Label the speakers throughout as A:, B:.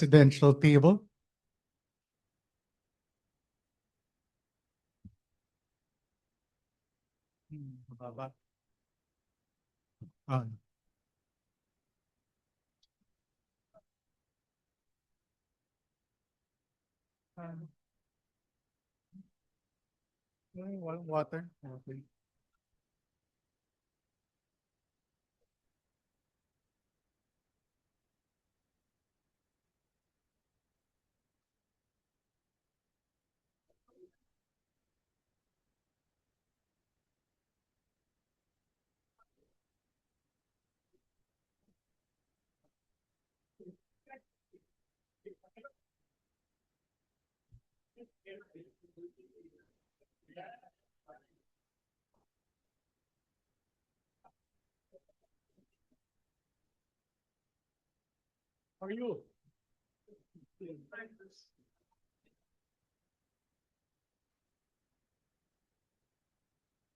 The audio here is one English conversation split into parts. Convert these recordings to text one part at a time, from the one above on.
A: presidential table. Mababa. Ah. Water. Okay. How are you?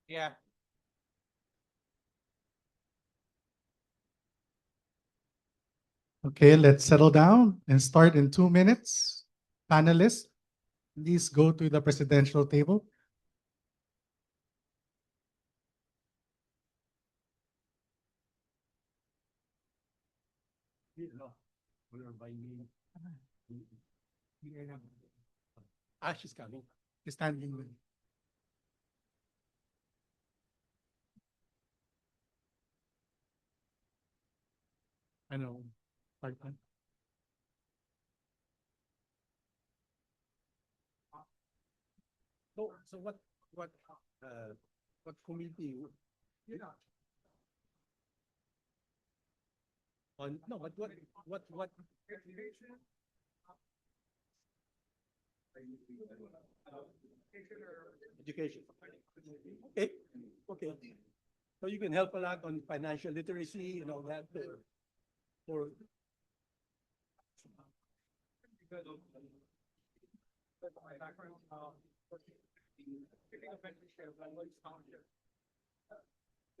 A: Yeah. Okay, let's settle down and start in 2 minutes. Panelists, please go to the presidential table. She's coming. She's standing with. I know. Part-time. So what committee? On no, what education? Okay, okay. So you can help a lot on financial literacy and all that for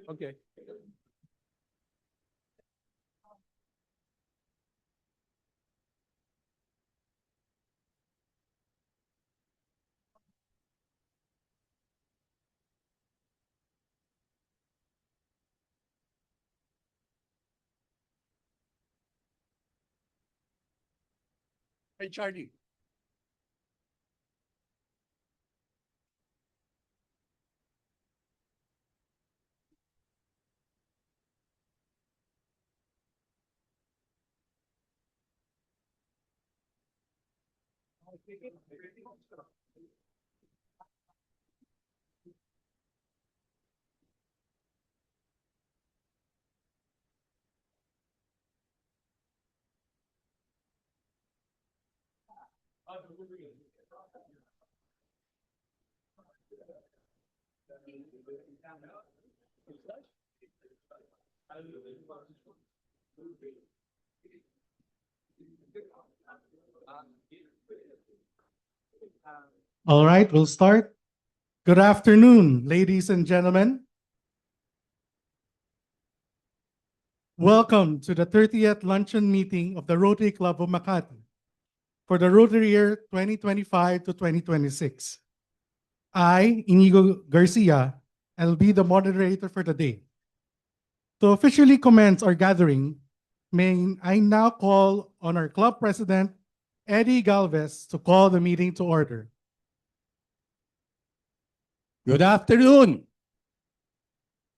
A: okay. Hey, Charlie. All right, we'll start. Good afternoon, ladies and gentlemen. Welcome to the 30th luncheon meeting of the Rotary Club of Makati for the Rotary year 2025 to 2026. I, Inigo Garcia, will be the moderator for the day. To officially commence our gathering, may I now call on our club president, Eddie Galvez, to call the meeting to order.
B: Good afternoon.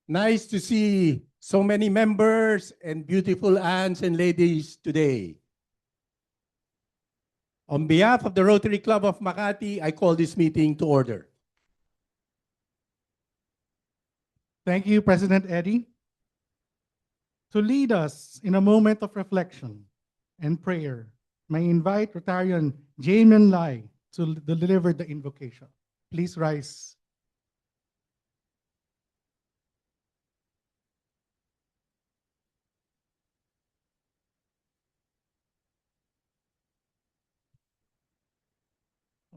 B: Nice to see so many members and beautiful aunts and ladies today. On behalf of the Rotary Club of Makati, I call this meeting to order.
A: Thank you, President Eddie. To lead us in a moment of reflection and prayer, may I invite Rotarian Jamin Lai to deliver the invocation. Please rise.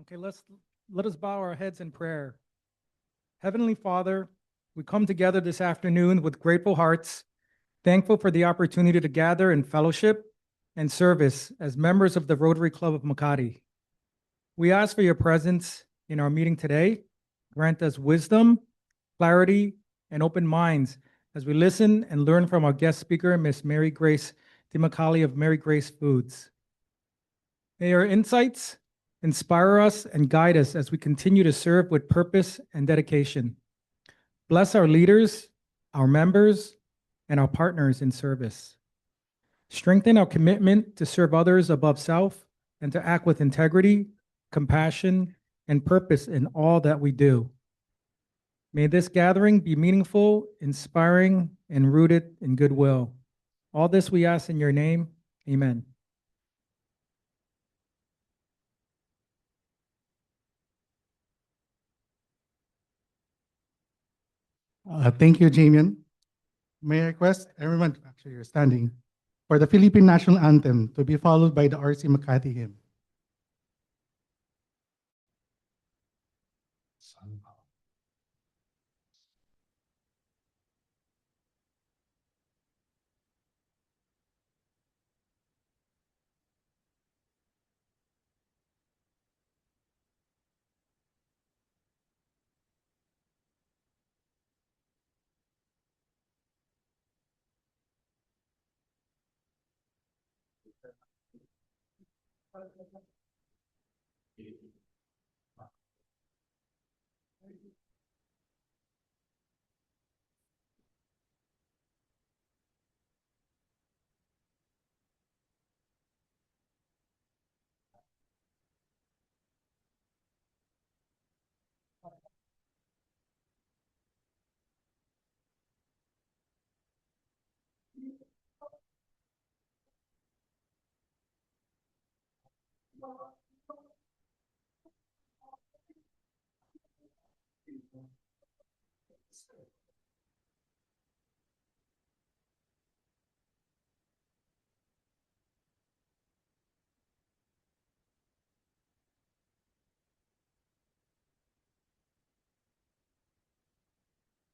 C: Okay, let us bow our heads in prayer. Heavenly Father, we come together this afternoon with grateful hearts, thankful for the opportunity to gather in fellowship and service as members of the Rotary Club of Makati. We ask for your presence in our meeting today. Grant us wisdom, clarity, and open minds as we listen and learn from our guest speaker, Ms. Mary Grace Dimacali of Mary Grace Foods. May your insights inspire us and guide us as we continue to serve with purpose and dedication. Bless our leaders, our members, and our partners in service. Strengthen our commitment to serve others above self and to act with integrity, compassion, and purpose in all that we do. May this gathering be meaningful, inspiring, and rooted in goodwill. All this we ask in your name. Amen.
A: Thank you, Jamian. May I request everyone, actually you're standing, for the Philippine National Anthem to be followed by the RC Makati hymn.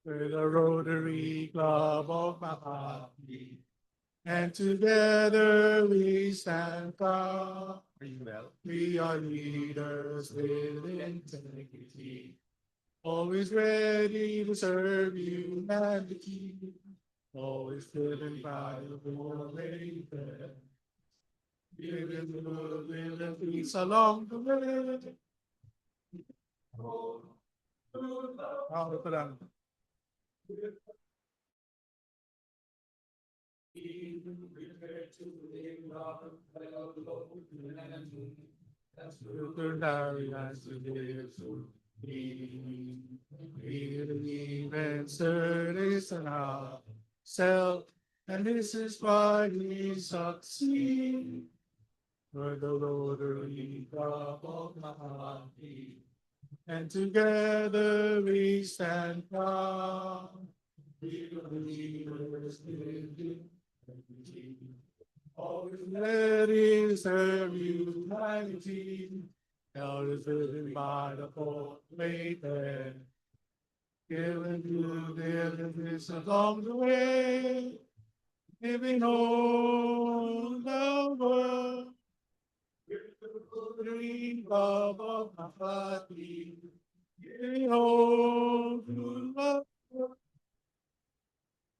A: We're the Rotary Club of Makati, and together we stand proud. We are leaders with integrity, always ready to serve humanity, always driven by the Bolandai. Giving the goodwill and peace along the way. Ito lang. Self, and this is why we succeed. We're the Rotary Club of Makati, and together we stand proud. We believers in unity, always ready to serve humanity, always driven by the Bolandai, given to diligence along the way, giving all the world. Rotary Club of Makati, giving all to love.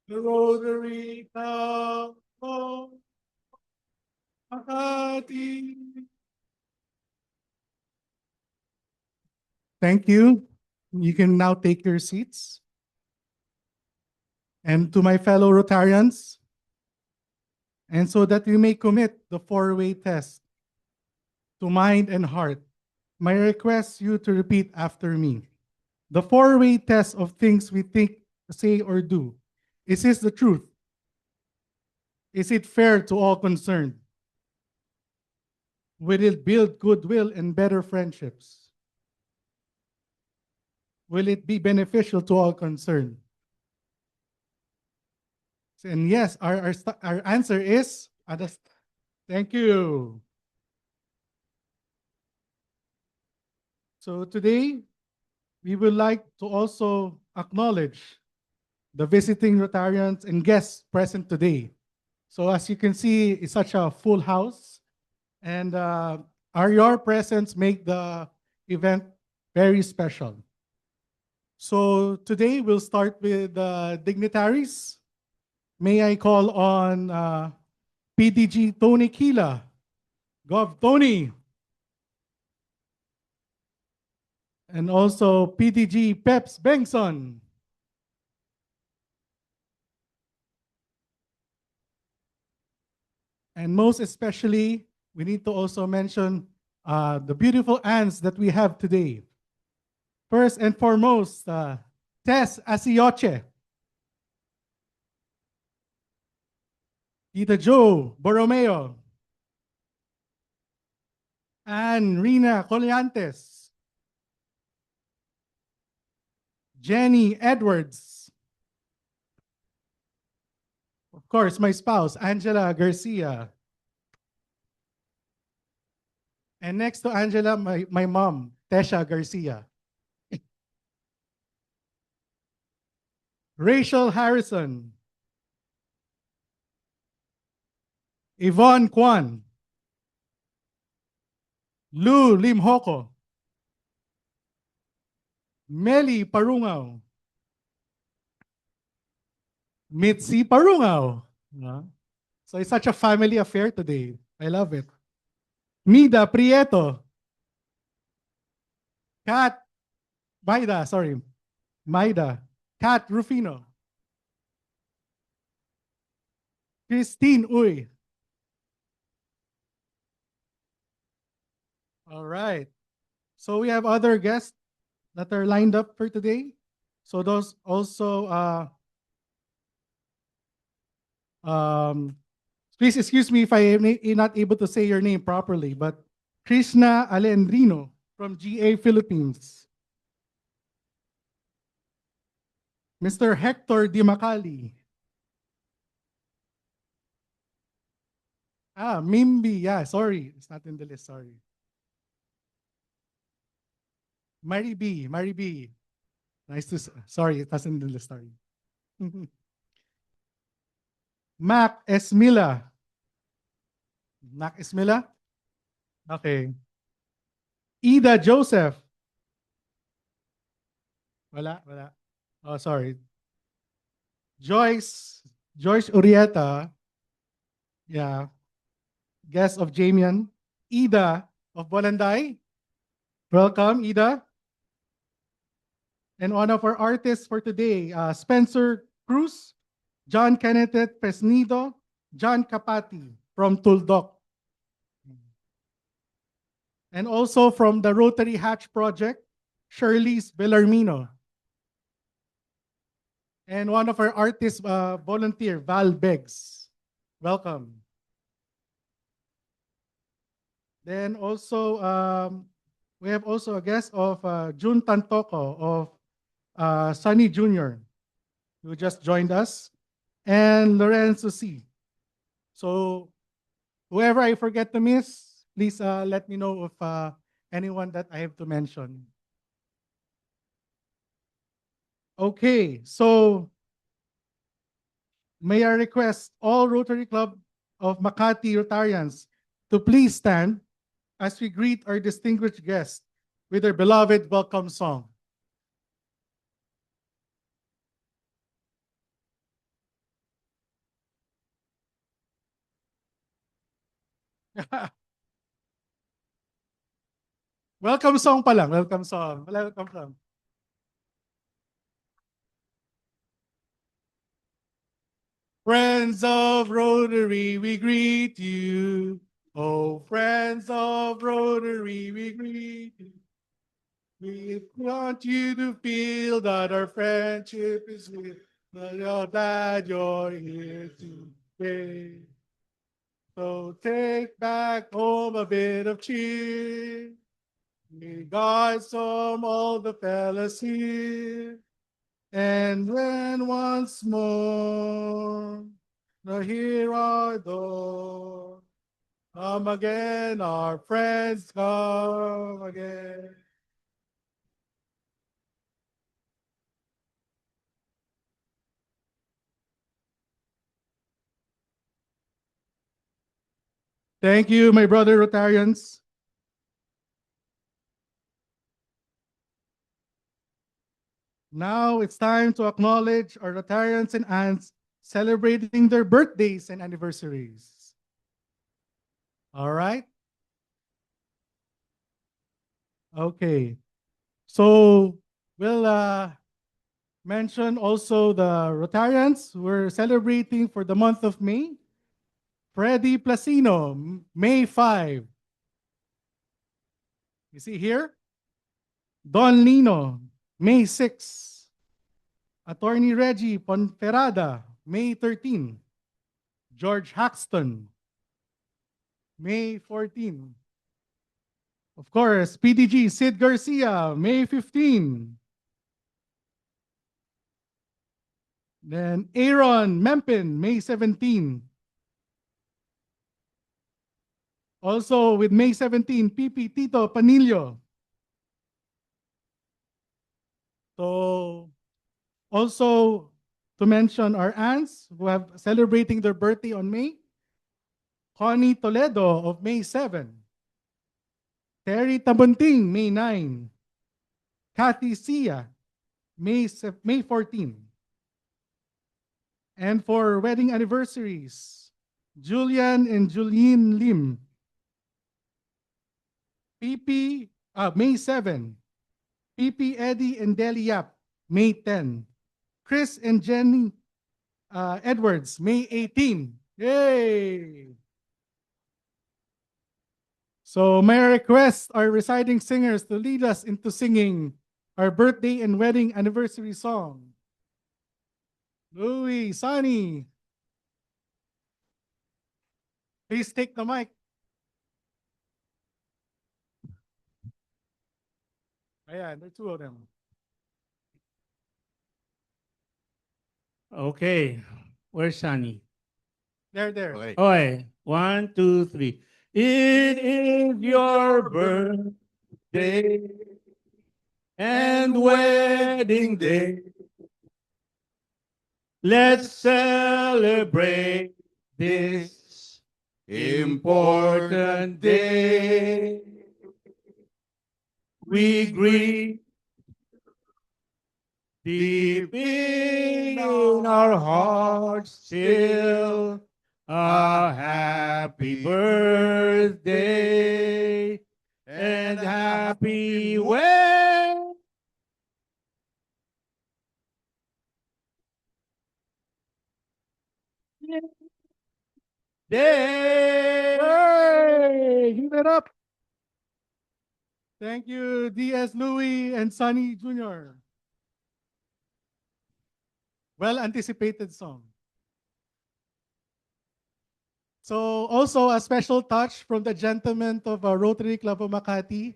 A: The Rotary Club of Makati. Thank you. You can now take your seats. And to my fellow Rotarians, and so that you may commit the four-way test to mind and heart, my request you to repeat after me. The four-way test of things we think, say, or do. Is this the truth? Is it fair to all concerned? Will it build goodwill and better friendships? Will it be beneficial to all concerned? And yes, our answer is, thank you. So today, we would like to also acknowledge the visiting Rotarians and guests present today. So as you can see, it's such a full house. And your presence make the event very special. So today we'll start with dignitaries. May I call on PDG Tony Kila, Gov Tony, and also PDG Peps Bengson. And most especially, we need to also mention the beautiful aunts that we have today. First and foremost, Tess Asioche, Tita Joe Borromeo, and Rina Colliantes, Jenny Edwards, of course, my spouse, Angela Garcia. And next to Angela, my mom, Tesha Garcia. Rachel Harrison, Yvonne Kwan, Lou Limhoko, Meli Parungaw, Mitzi Parungaw. So it's such a family affair today. I love it. Mida Prieto, Maida, Kat Rufino, Christine Uy. All right. So we have other guests that are lined up for today. So those also, please excuse me if I am not able to say your name properly, but Krishna Alendrino from GA Philippines. Mr. Hector Dimacali. Mimbi, yeah, sorry. It's not in the list, sorry. Mary B. Nice to, sorry, it wasn't in the list, sorry. Mac Esmila. Mac Esmila? Okay. Ida Joseph. Wala. Oh, sorry. Joyce Urieta. Yeah. Guest of Jamian. Ida of Bolandai. Welcome, Ida. And one of our artists for today, Spencer Cruz, John Kenneth Pesnido, John Capati from Tuldok. And also from the Rotary Hatch Project, Shirley's Bellarmino. And one of our artists, volunteer, Val Beggs. Welcome. Then also, we have also a guest of Jun Tantoko of Sunny Jr., who just joined us, and Lorenzo C. So whoever I forget to miss, please let me know if anyone that I have to mention. Okay, so may I request all Rotary Club of Makati Rotarians to please stand as we greet our distinguished guests with their beloved welcome song. Welcome song pa lang, welcome song. Welcome song. Friends of Rotary, we greet you. Oh, friends of Rotary, we greet you. We want you to feel that our friendship is real. We're glad you're here today. So take back home a bit of cheer. Regards from all the fellas here. And when once more the hear our door, come again, our friends come again. Thank you, my brother Rotarians. Now it's time to acknowledge our Rotarians and aunts celebrating their birthdays and anniversaries. All right? Okay. So we'll mention also the Rotarians we're celebrating for the month of May. Freddy Placino, May 5. You see here? Don Lino, May 6. Attorney Reggie Ponferrada, May 13. George Haxton, May 14. Of course, PDG Sid Garcia, May 15. Then Aaron Mempin, May 17. Also with May 17, PP Tito Panilio. So also to mention our aunts who have celebrating their birthday on May. Connie Toledo of May 7. Terry Tabunting, May 9. Kathy Sia, May 14. And for wedding anniversaries, Julian and Julene Lim. PP, May 7. PP Eddie and Deli Yap, May 10. Chris and Jenny Edwards, May 18. Yay! So may I request our residing singers to lead us into singing our birthday and wedding anniversary song. Louie, Sonny, please take the mic. Ayan, there are two of them.
B: Okay. Where's Sunny?
A: There.
D: Okay.
B: Okay. 1, 2, 3. It is your birthday and wedding day. Let's celebrate this important day. We greet deep in our hearts still a happy birthday and happy wedding.
A: Hey, give it up. Thank you, DS Louie and Sonny Jr. Well anticipated song. So also a special touch from the gentlemen of Rotary Club of Makati.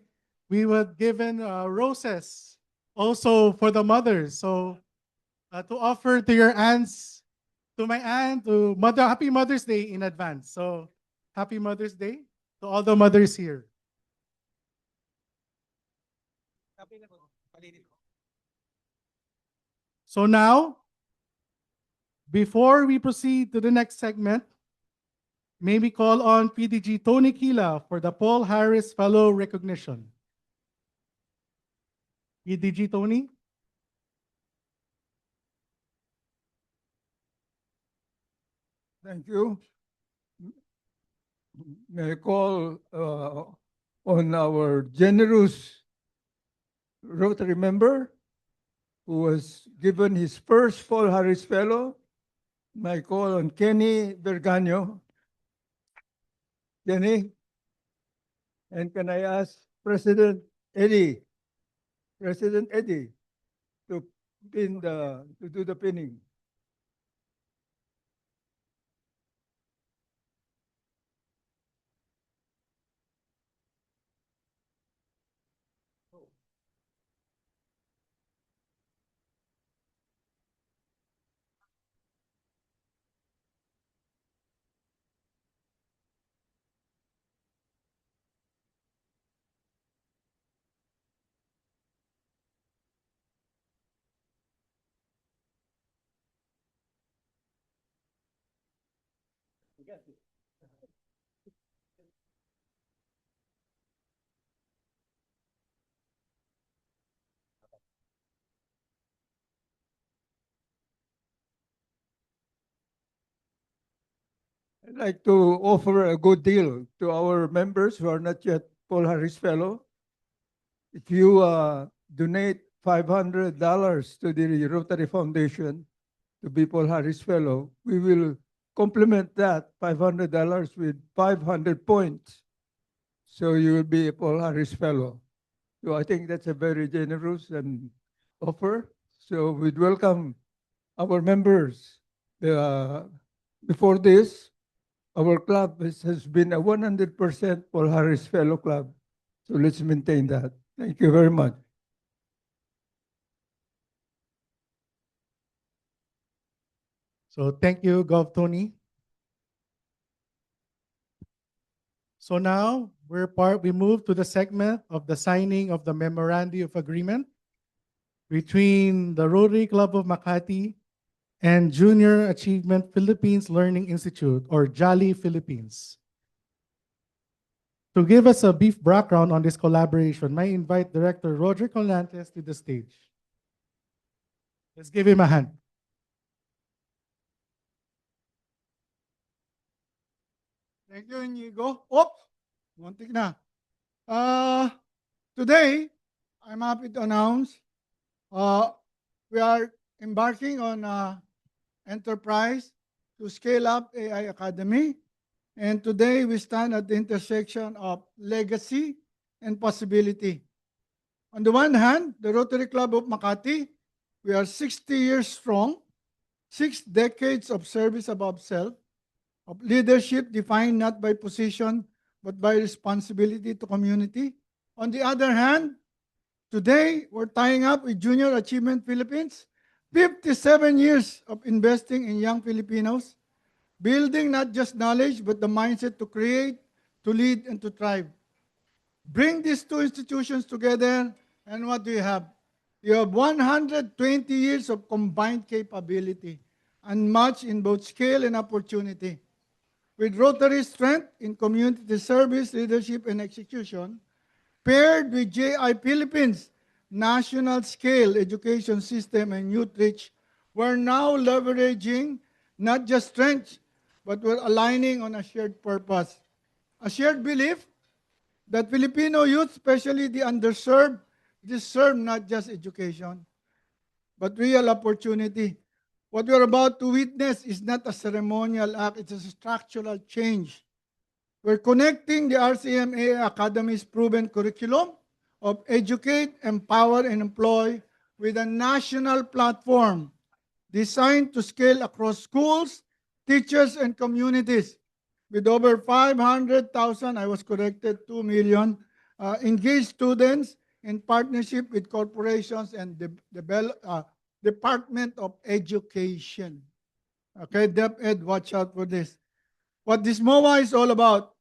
A: We were given roses also for the mothers. So to offer to your aunts, to my aunt, to mother, happy Mother's Day in advance. So happy Mother's Day to all the mothers here. So now, before we proceed to the next segment, may we call on PDG Tony Kila for the Paul Harris Fellow recognition. PDG Tony.
E: Thank you. May I call on our generous Rotary member who was given his first Paul Harris Fellow. May I call on Kenny Berganyo. Kenny? And can I ask President Eddie to do the pinning? I'd like to offer a good deal to our members who are not yet Paul Harris Fellow. If you donate $500 to the Rotary Foundation to be Paul Harris Fellow, we will complement that $500 with 500 points. So you will be a Paul Harris Fellow. So I think that's a very generous and offer. So we'd welcome our members. Before this, our club has been a 100% Paul Harris Fellow Club. So let's maintain that. Thank you very much.
A: So thank you, Gov. Tony. So now we move to the segment of the signing of the memorandum of agreement between the Rotary Club of Makati and Junior Achievement Philippines Learning Institute, or Jolly Philippines. To give us a brief background on this collaboration, I invite Director Roger Colantes to the stage. Let's give him a hand.
D: Thank you, Inigo. Muntik na. Today, I'm happy to announce we are embarking on enterprise to scale up AI Academy. And today, we stand at the intersection of legacy and possibility. On the one hand, the Rotary Club of Makati, we are 60 years strong, 6 decades of service above self, of leadership defined not by position, but by responsibility to community. On the other hand, today, we're tying up with Junior Achievement Philippines, 57 years of investing in young Filipinos, building not just knowledge, but the mindset to create, to lead, and to thrive. Bring these two institutions together, and what do you have? You have 120 years of combined capability, unmatched in both scale and opportunity. With Rotary strength in community service, leadership, and execution, paired with JI Philippines' national scale education system and youth reach, we're now leveraging not just strengths, but we're aligning on a shared purpose. A shared belief that Filipino youth, especially the underserved, deserve not just education, but real opportunity. What we're about to witness is not a ceremonial act, it's a structural change. We're connecting the RCMA Academy's proven curriculum of educate, empower, and employ with a national platform designed to scale across schools, teachers, and communities. With over 500,000, I was corrected, 2 million, engaged students in partnership with corporations and the Department of Education. Okay, DepEd, watch out for this. What this MOA is all about,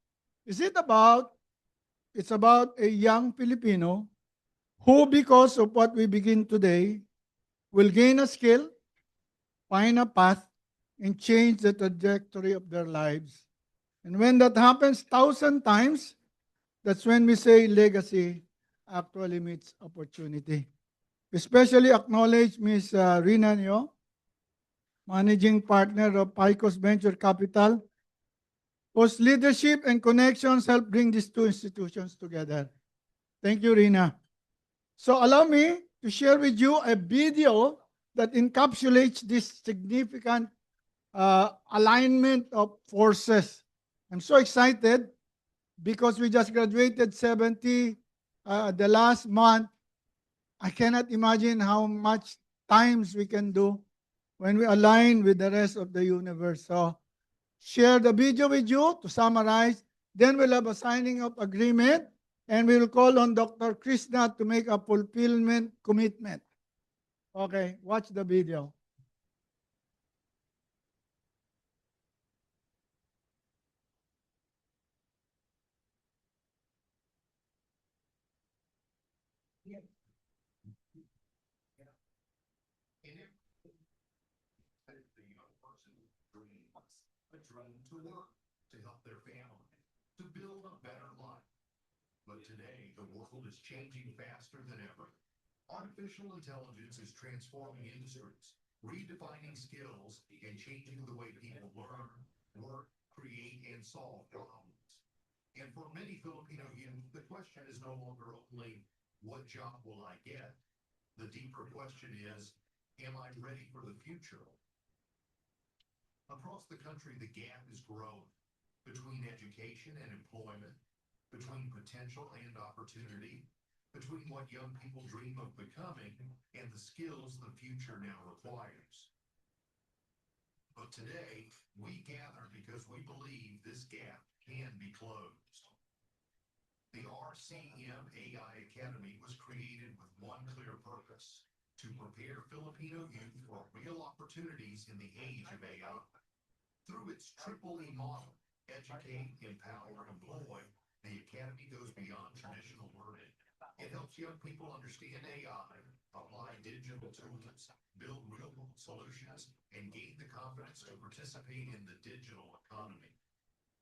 D: it's about a young Filipino who, because of what we begin today, will gain a skill, find a path, and change the trajectory of their lives. And when that happens 1,000 times, that's when we say legacy actually meets opportunity. We especially acknowledge Ms. Rina Nyo, Managing Partner of Picos Venture Capital, whose leadership and connections help bring these two institutions together. Thank you, Rina. So allow me to share with you a video that encapsulates this significant alignment of forces. I'm so excited because we just graduated 70 the last month. I cannot imagine how much times we can do when we align with the rest of the universe. So share the video with you to summarize. Then we'll have a signing of agreement, and we will call on Dr. Krishna to make a fulfillment commitment. Okay, watch the video.
F: A dream to work, to help their family, to build a better life. But today, the world is changing faster than ever. Artificial intelligence is transforming industries, redefining skills, and changing the way people learn, work, create and solve problems. And for many Filipino youth, the question is no longer only, what job will I get? The deeper question is, am I ready for the future? Across the country, the gap is growing between education and employment, between potential and opportunity, between what young people dream of becoming and the skills the future now requires. But today, we gather because we believe this gap can be closed. The RCM AI Academy was created with one clear purpose: to prepare Filipino youth for real opportunities in the age of AI. Through its triple E model, educate, empower, employ, the Academy goes beyond traditional learning. It helps young people understand AI, apply digital tools, build real-world solutions, and gain the confidence to participate in the digital economy.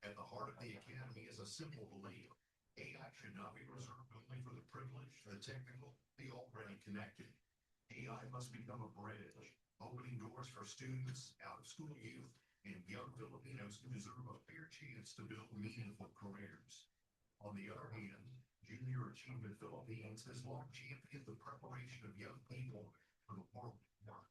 F: At the heart of the Academy is a simple belief: AI should not be reserved only for the privileged, the technical, the already connected. AI must become a bridge, opening doors for students, out-of-school youth, and young Filipinos who deserve a fair chance to build meaningful careers. On the other hand, Junior Achievement Philippines has long championed the preparation of young people for the world of work.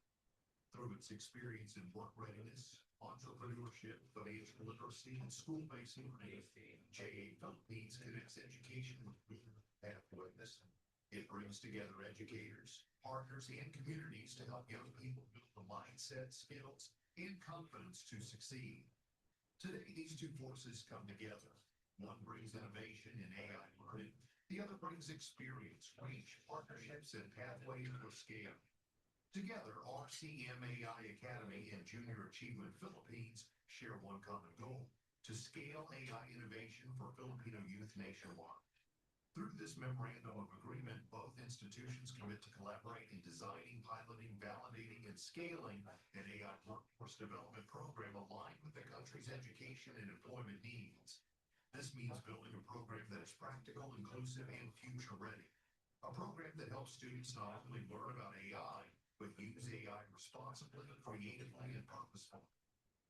F: Through its experience in work readiness, entrepreneurship, financial literacy, and school-based learning, JA Philippines connects education with pathways. It brings together educators, partners, and communities to help young people build the mindset, skills, and confidence to succeed. Today, these two forces come together. One brings innovation in AI learning. The other brings experience, reach, partnerships, and pathways for scale. Together, RCMAI Academy and Junior Achievement Philippines share one common goal: to scale AI innovation for Filipino youth nationwide. Through this memorandum of agreement, both institutions commit to collaborate in designing, piloting, validating, and scaling an AI workforce development program aligned with the country's education and employment needs. This means building a program that is practical, inclusive, and future-ready. A program that helps students not only learn about AI, but use AI responsibly, creatively, and purposefully.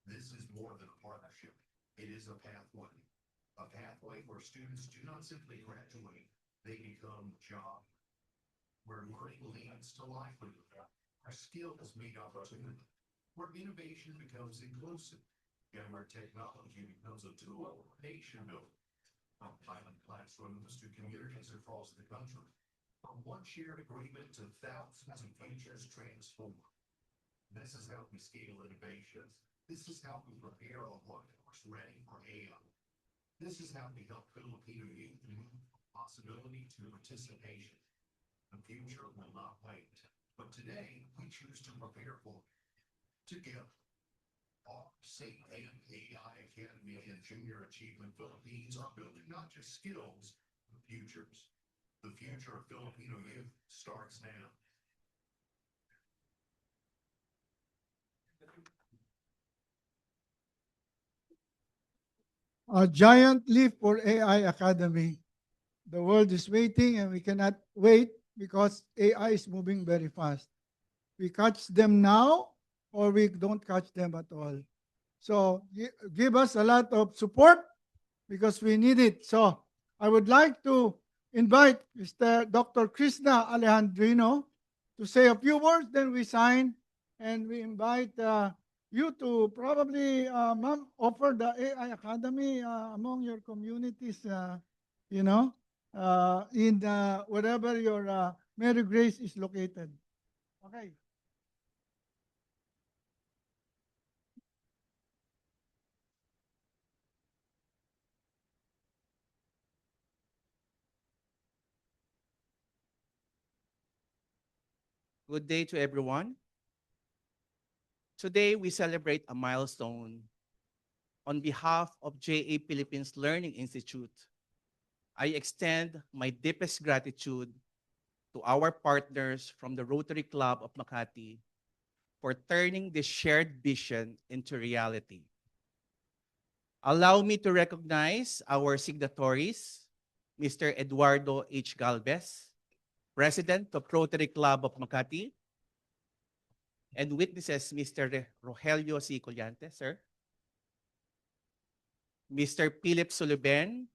F: This is more than a partnership. It is a pathway. A pathway where students do not simply graduate, they become job. Where learning leads to livelihood, where skills meet opportunity, where innovation becomes inclusive, and where technology becomes a tool for nation building. From pilot classrooms to communities across the country, from one shared agreement to thousands of futures transformed. This is how we scale innovation. This is how we prepare a workforce ready for AI. This is how we help Filipino youth move from possibility to participation. The future will not wait, but today we choose to prepare for it. Together, RCM AI Academy and Junior Achievement Philippines are building not just skills, but futures. The future of Filipino youth starts now.
D: A giant leap for AI Academy. The world is waiting and we cannot wait because AI is moving very fast. We catch them now or we don't catch them at all. So give us a lot of support because we need it. So I would like to invite Mr. Dr. Krishna Alejandrino to say a few words, then we sign and we invite you to probably ma'am, offer the AI Academy among your communities, you know, in wherever your Mary Grace is located. Okay.
G: Good day to everyone. Today, we celebrate a milestone. On behalf of JA Philippines Learning Institute, I extend my deepest gratitude to our partners from the Rotary Club of Makati for turning this shared vision into reality. Allow me to recognize our signatories, Mr. Eduardo H. Galvez, President of Rotary Club of Makati, and witnesses Mr. Rogelio C. Collante, sir. Mr. Philip Suluben,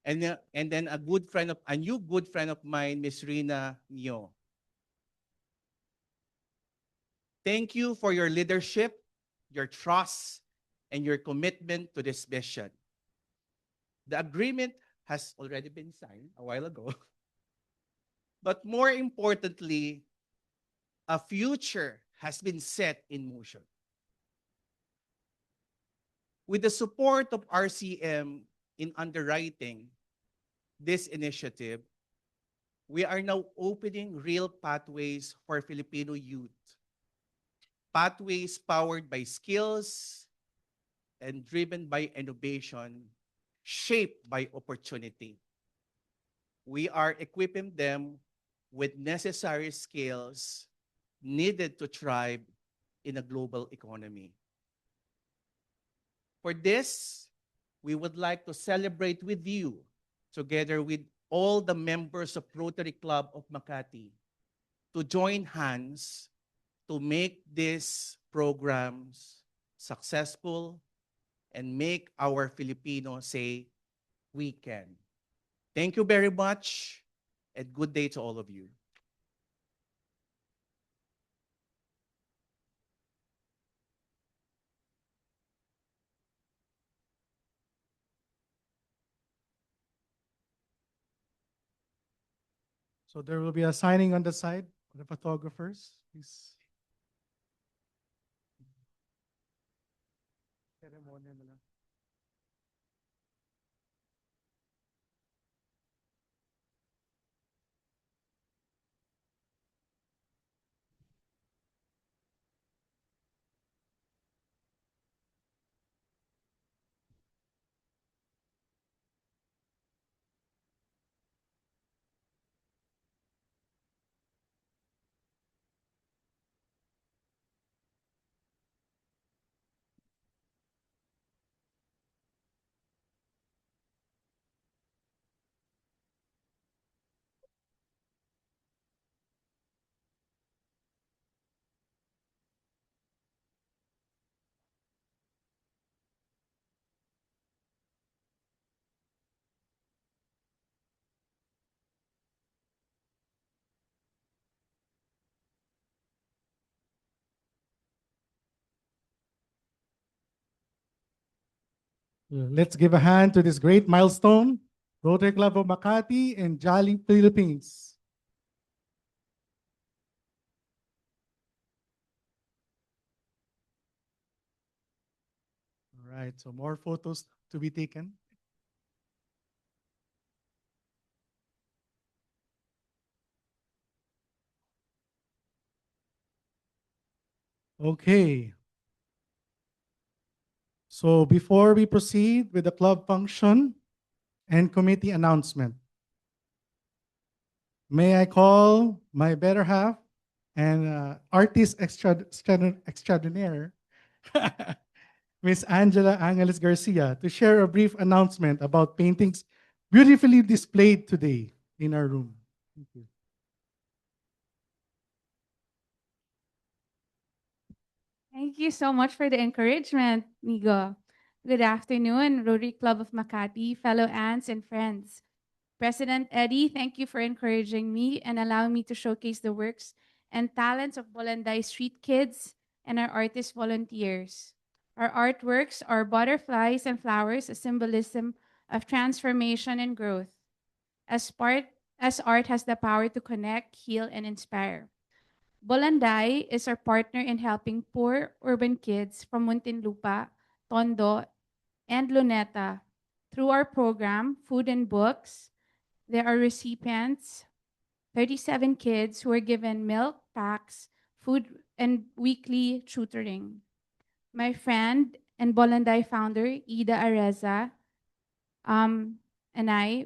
G: and then a new good friend of mine, Miss Rina Nyo. Thank you for your leadership, your trust, and your commitment to this mission. The agreement has already been signed a while ago. But more importantly, a future has been set in motion. With the support of RCM in underwriting this initiative, we are now opening real pathways for Filipino youth. Pathways powered by skills and driven by innovation, shaped by opportunity. We are equipping them with necessary skills needed to thrive in a global economy. For this, we would like to celebrate with you, together with all the members of Rotary Club of Makati, to join hands to make these programs successful and make our Filipinos say, we can. Thank you very much, and good day to all of you.
A: So there will be a signing on the side for the photographers, please. Ceremonya na lang. Let's give a hand to this great milestone, Rotary Club of Makati and Jolly Philippines. All right, so more photos to be taken. Okay. So before we proceed with the club function and committee announcement, may I call my better half and artist extraordinaire, Miss Angela Angeles Garcia, to share a brief announcement about paintings beautifully displayed today in our room. Thank you.
H: Thank you so much for the encouragement, Migo. Good afternoon, Rotary Club of Makati, fellow aunts and friends. President Eddie, thank you for encouraging me and allowing me to showcase the works and talents of Bolandai street kids and our artist volunteers. Our artworks are butterflies and flowers, a symbolism of transformation and growth. As art has the power to connect, heal, and inspire. Bolandai is our partner in helping poor urban kids from Muntinlupa, Tondo, and Luneta. Through our program, Food and Books, there are recipients, 37 kids who are given milk packs, food, and weekly tutoring. My friend and Bolandai founder, Ida Areza, and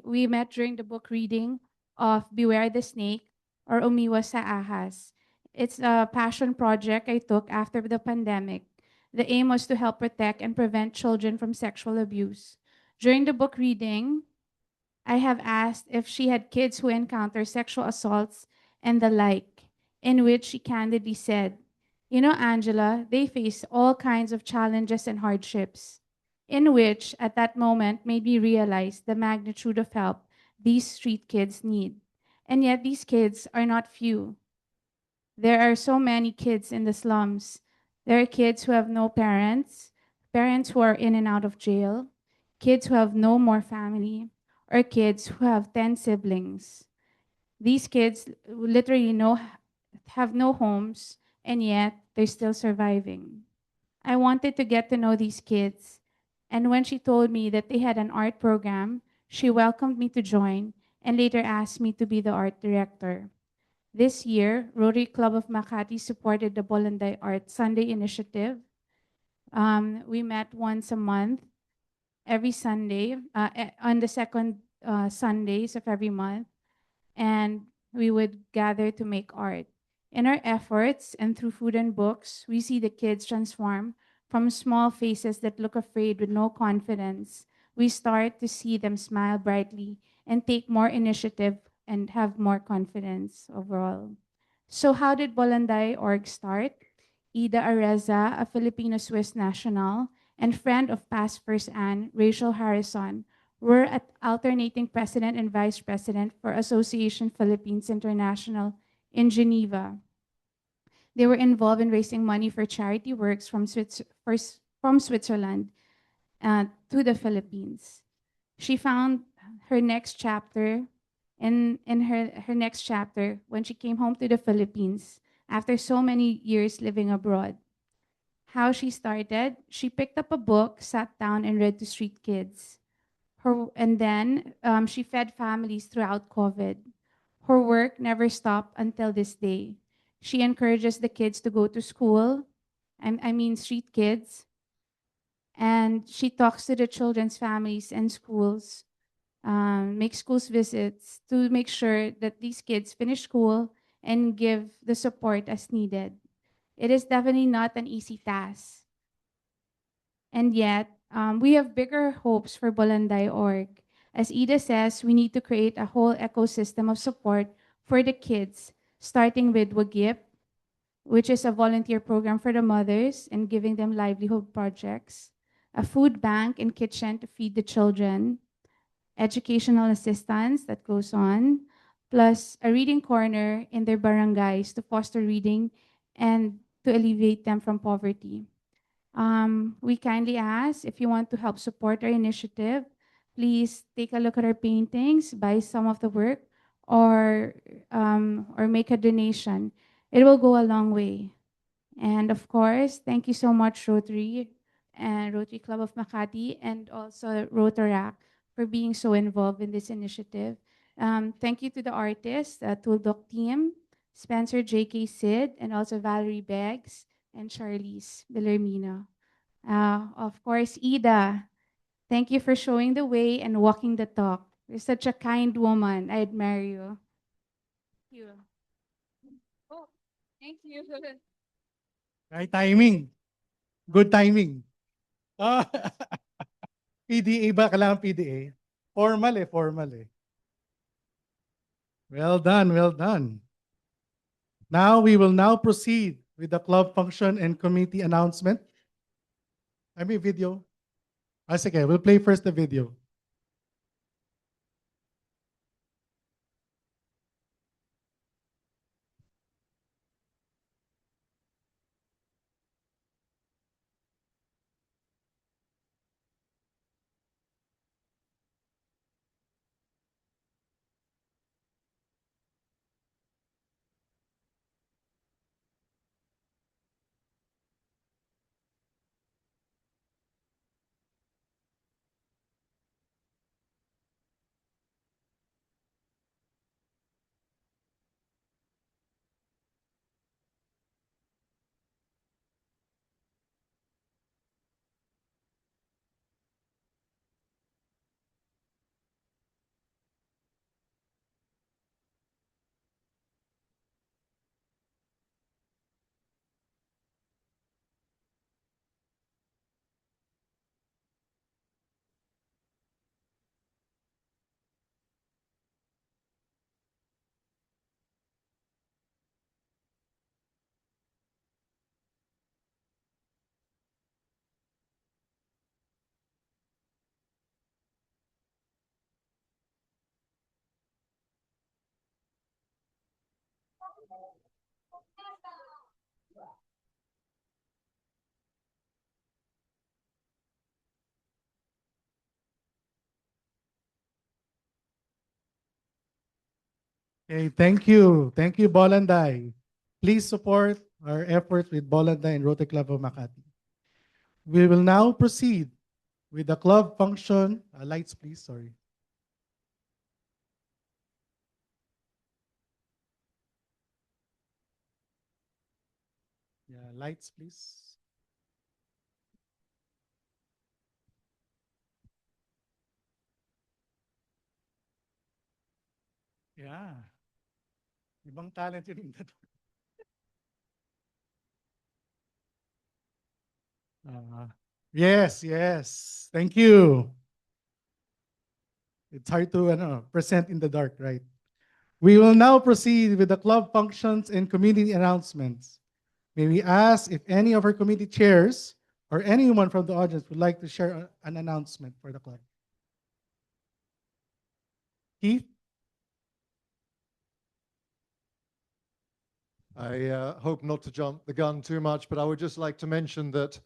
H: we met during the book reading of Beware the Snake or Umiwas sa Ahas. It's a passion project I took after the pandemic. The aim was to help protect and prevent children from sexual abuse. During the book reading, I have asked if she had kids who encounter sexual assaults and the like, in which she candidly said, "You know, Angela, they face all kinds of challenges and hardships. in which at that moment made me realize the magnitude of help these street kids need. And yet these kids are not few. There are so many kids in the slums. There are kids who have no parents, parents who are in and out of jail, kids who have no more family, or kids who have 10 siblings. These kids literally have no homes, and yet they're still surviving. I wanted to get to know these kids, and when she told me that they had an art program, she welcomed me to join and later asked me to be the art director. This year, Rotary Club of Makati supported the Bolandai Art Sunday initiative. We met once a month, every Sunday, on the second Sundays of every month, and we would gather to make art. In our efforts and through food and books, we see the kids transform from small faces that look afraid with no confidence. We start to see them smile brightly and take more initiative and have more confidence overall. So how did Bolandai org start? Ida Areza, a Filipino-Swiss national and friend of past First Anne, Rachel Harrison, were at alternating president and vice president for Association Philippines International in Geneva. They were involved in raising money for charity works from Switzerland to the Philippines. She found her next chapter in her next chapter when she came home to the Philippines after so many years living abroad. How she started, she picked up a book, sat down, and read to street kids. And then she fed families throughout COVID. Her work never stopped until this day. She encourages the kids to go to school, I mean street kids, and she talks to the children's families and schools, make schools visits to make sure that these kids finish school and give the support as needed. It is definitely not an easy task. And yet, we have bigger hopes for Bolandai org. As Ida says, we need to create a whole ecosystem of support for the kids, starting with Wagip, which is a volunteer program for the mothers and giving them livelihood projects, a food bank and kitchen to feed the children, educational assistance that goes on, plus a reading corner in their barangays to foster reading and to alleviate them from poverty. We kindly ask if you want to help support our initiative, please take a look at our paintings, buy some of the work, or make a donation. It will go a long way. And of course, thank you so much, Rotary and Rotary Club of Makati, and also Rotarac for being so involved in this initiative. Thank you to the artists, Tuldok team, Spencer J.K. Sid, and also Valerie Beggs and Charlize Bellarmino. Of course, Ida, thank you for showing the way and walking the talk. You're such a kind woman. I admire you. Thank you. Oh, thank you.
A: Right timing. Good timing. Ah, PDA ba? Kailangan PDA? Formal eh, formal eh. Well done, well done. Now we will now proceed with the club function and committee announcement. I mean video. Sige, we'll play first the video. Okay, thank you. Thank you, Bolandai. Please support our efforts with Bolandai and Rotary Club of Makati. We will now proceed with the club function. Lights, please. Sorry. Yeah, lights, please. Yeah. Ibang talent yun. Yes, yes. Thank you. It's hard to present in the dark, right? We will now proceed with the club functions and community announcements. May we ask if any of our committee chairs or anyone from the audience would like to share an announcement for the club? Keith?
I: I hope not to jump the gun too much, but I would just like to mention that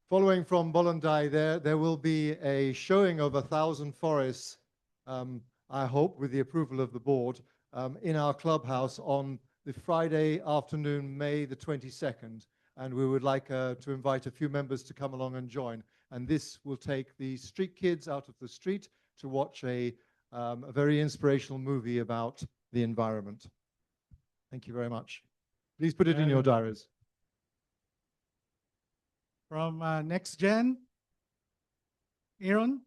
I: following from Bolandai, there will be a showing of 1,000 forests, I hope with the approval of the board, in our clubhouse on the Friday afternoon, May the 22nd. And we would like to invite a few members to come along and join. And this will take the street kids out of the street to watch a very inspirational movie about the environment. Thank you very much. Please put it in your diaries.
A: From Next Gen, Aaron?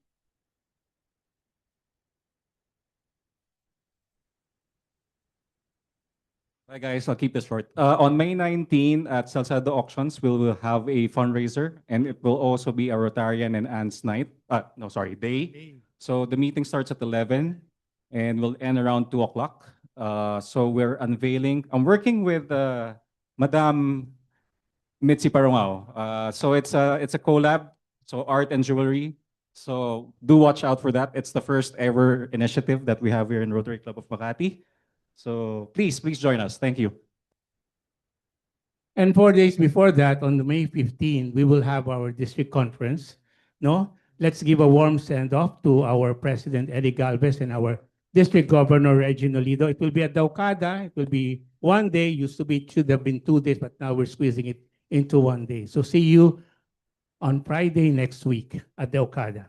J: Hi guys, I'll keep this short. On May 19 at Salcedo Auctions, we will have a fundraiser, and it will also be a Rotarian and Ants night. Day. So the meeting starts at 11 and will end around 2 o'clock. So we're unveiling. I'm working with Madam Mitzi Parungao. So it's a collab, so art and jewelry. So do watch out for that. It's the first ever initiative that we have here in Rotary Club of Makati. So please join us. Thank you.
B: And 4 days before that, on May 15, we will have our district conference. No, let's give a warm send-off to our President Eddie Galvez and our District Governor Regino Lido. It will be at Daucada. It will be 1 day. It should have been 2 days, but now we're squeezing it into 1 day. So see you on Friday next week at Daucada.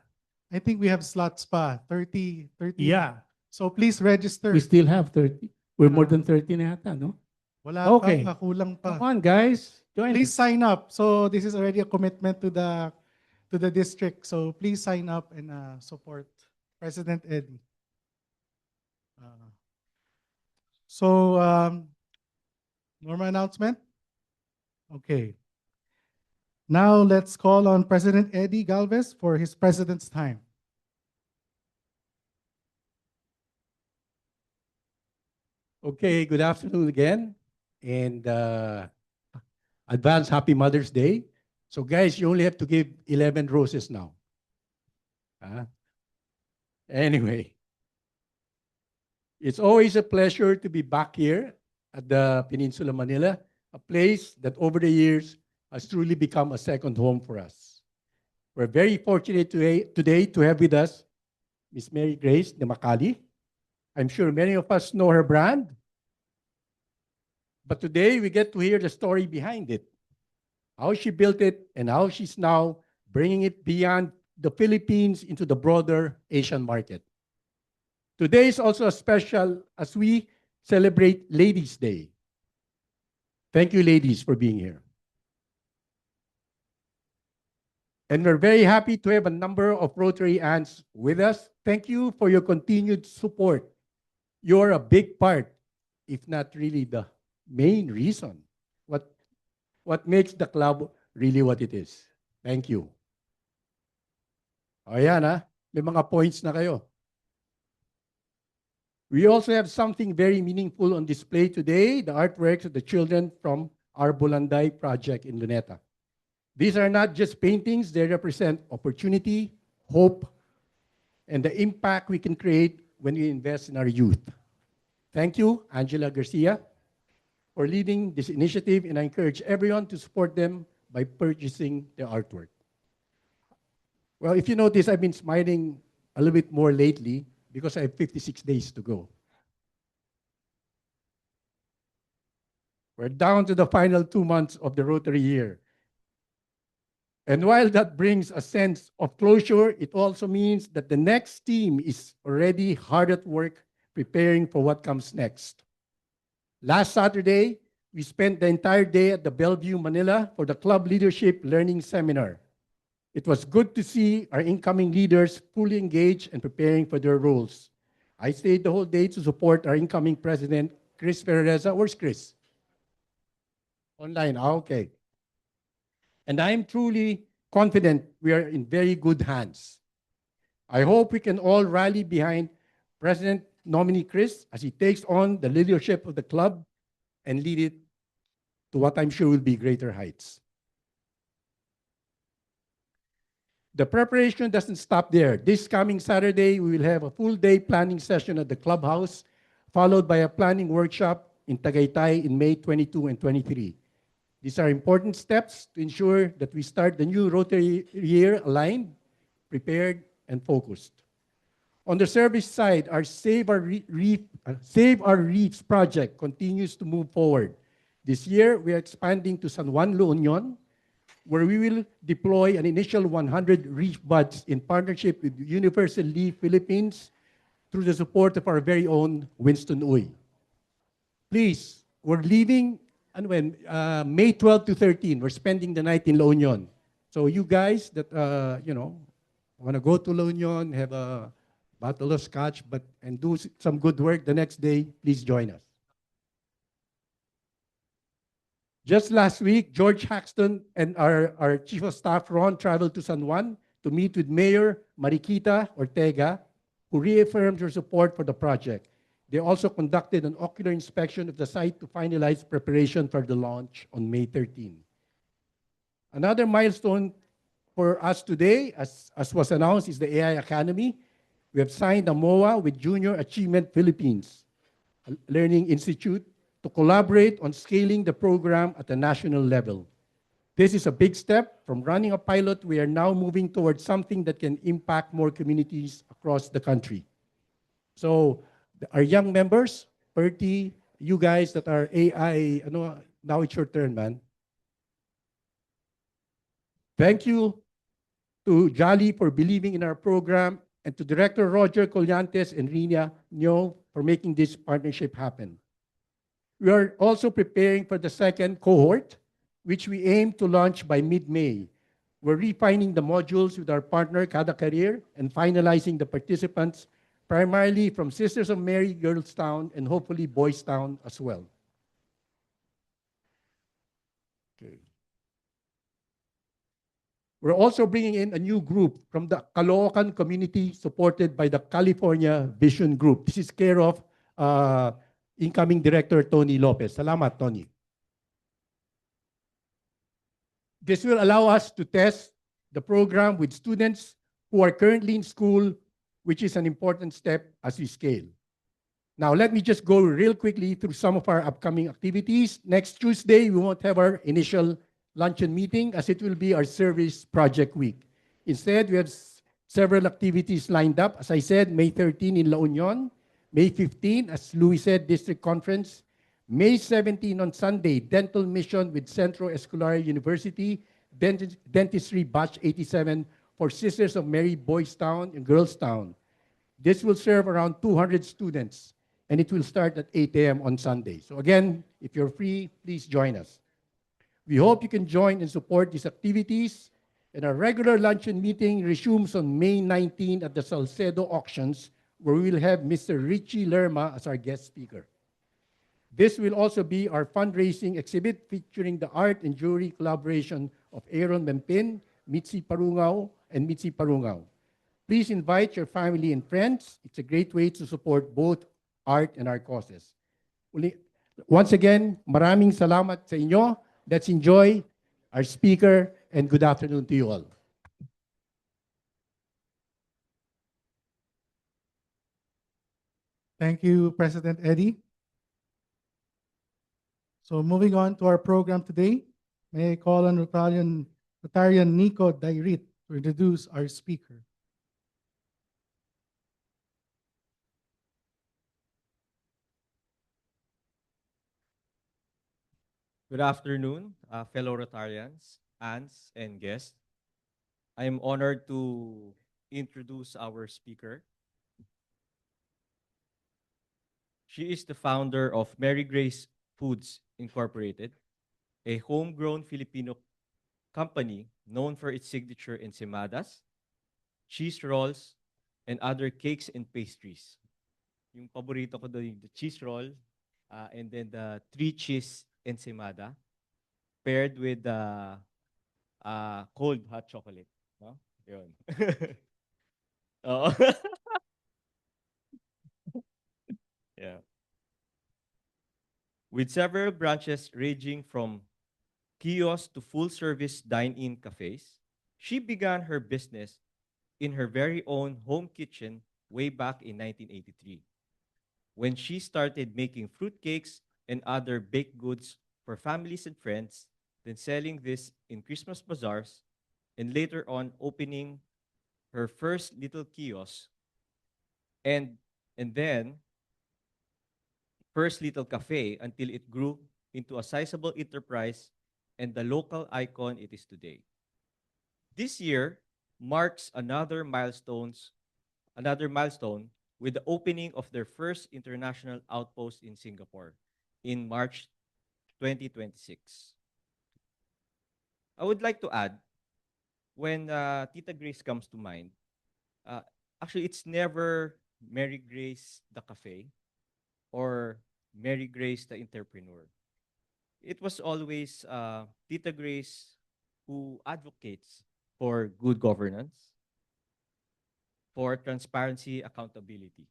A: I think we have slots pa, 30.
B: Yeah,
A: So please register.
B: we still have 30. We're more than 30 na yata, no?
A: Wala
B: Okay.
A: pa, kulang pa.
B: Come on, guys. Join
A: Please
B: us.
A: sign up. So this is already a commitment to the district. So please sign up and support President Eddie. Normal announcement? Okay. Now let's call on President Eddie Galvez for his president's time.
B: Okay, good afternoon again. And advance happy Mother's Day. So guys, you only have to give 11 roses now. Anyway, it's always a pleasure to be back here at the Peninsula Manila, a place that over the years has truly become a second home for us. We're very fortunate today to have with us Miss Mary Grace Dimacali. I'm sure many of us know her brand, but today we get to hear the story behind it, how she built it and how she's now bringing it beyond the Philippines into the broader Asian market. Today is also special as we celebrate Ladies' Day. Thank you, ladies, for being here. And we're very happy to have a number of Rotary Ants with us. Thank you for your continued support. You're a big part, if not really the main reason, what makes the club really what it is. Thank you. O yan may mga points na kayo. We also have something very meaningful on display today, the artworks of the children from our Bolandai project in Luneta. These are not just paintings, they represent opportunity, hope, and the impact we can create when we invest in our youth. Thank you, Angela Garcia.
K: for leading this initiative, and I encourage everyone to support them by purchasing their artwork. Well, if you notice, I've been smiling a little bit more lately because I have 56 days to go. We're down to the final 2 months of the Rotary year. And while that brings a sense of closure, it also means that the next team is already hard at work preparing for what comes next. Last Saturday, we spent the entire day at the Bellevue, Manila for the Club Leadership Learning Seminar. It was good to see our incoming leaders fully engaged and preparing for their roles. I stayed the whole day to support our incoming president, Chris Ferrereza. Where's Chris? Online, okay. And I'm truly confident we are in very good hands. I hope we can all rally behind President nominee Chris as he takes on the leadership of the club and lead it to what I'm sure will be greater heights. The preparation doesn't stop there. This coming Saturday, we will have a full day planning session at the clubhouse, followed by a planning workshop in Tagaytay in May 22 and 23. These are important steps to ensure that we start the new Rotary year aligned, prepared, and focused. On the service side, our Save Our Reefs project continues to move forward. This year, we are expanding to San Juan, La Union, where we will deploy an initial 100 reef buds in partnership with Universal Leaf Philippines through the support of our very own Winston Uy. Please, we're leaving May 12 to 13. We're spending the night in La Union. So you guys that, want to go to La Union, have a bottle of scotch, and do some good work the next day, please join us. Just last week, George Haxton and our Chief of Staff, Ron, traveled to San Juan to meet with Mayor Mariquita Ortega, who reaffirmed her support for the project. They also conducted an ocular inspection of the site to finalize preparation for the launch on May 13. Another milestone for us today, as was announced, is the AI Academy. We have signed a MOA with Junior Achievement Philippines, a learning institute, to collaborate on scaling the program at the national level. This is a big step. From running a pilot, we are now moving towards something that can impact more communities across the country. So our young members, Perty, you guys that are AI, now it's your turn, man. Thank you to Jolly for believing in our program, and to Director Roger Collantes and Rina Nyo for making this partnership happen. We are also preparing for the second cohort, which we aim to launch by mid-May. We're refining the modules with our partner, Kada Career, and finalizing the participants, primarily from Sisters of Mary Girls Town and hopefully Boys Town as well. Okay. We're also bringing in a new group from the Caloocan community supported by the California Vision Group. This is care of incoming Director Tony Lopez. Salamat, Tony. This will allow us to test the program with students who are currently in school, which is an important step as we scale. Now, let me just go real quickly through some of our upcoming activities. Next Tuesday, we won't have our initial luncheon meeting as it will be our service project week. Instead, we have several activities lined up. As I said, May 13 in La Union, May 15, as Louis said, District Conference, May 17 on Sunday, Dental Mission with Centro Escolar University, Dentistry Batch 87 for Sisters of Mary Boys Town and Girls Town. This will serve around 200 students, and it will start at 8 a.m. on Sunday. So again, if you're free, please join us. We hope you can join and support these activities, and our regular luncheon meeting resumes on May 19 at the Salcedo Auctions, where we will have Mr. Richie Lerma as our guest speaker. This will also be our fundraising exhibit featuring the art and jewelry collaboration of Aaron Mempin, Mitzi Parungao, and Mitzi Parungao. Please invite your family and friends. It's a great way to support both art and our causes. Once again, maraming salamat sa inyo. Let's enjoy our speaker, and good afternoon to you all.
A: Thank you, President Eddie. So moving on to our program today, may I call on Rotarian Nico Dairit to introduce our speaker.
L: Good afternoon, fellow Rotarians, aunts, and guests. I am honored to introduce our speaker. She is the founder of Mary Grace Foods Incorporated, a homegrown Filipino company known for its signature ensemadas, cheese rolls, and other cakes and pastries. Yung paborito ko doon, the cheese roll, and then the 3-cheese ensemada, paired with the cold hot chocolate. No? Yun. Oo. Yeah. With several branches ranging from kiosks to full-service dine-in cafes, she began her business in her very own home kitchen way back in 1983, when she started making fruitcakes and other baked goods for families and friends, then selling this in Christmas bazaars, and later on opening her first little kiosk and then first little cafe until it grew into a sizable enterprise and the local icon it is today. This year marks another milestone with the opening of their first international outpost in Singapore in March 2026. I would like to add, when Tita Grace comes to mind, actually it's never Mary Grace the cafe or Mary Grace the entrepreneur. It was always Tita Grace who advocates for good governance, for transparency, accountability.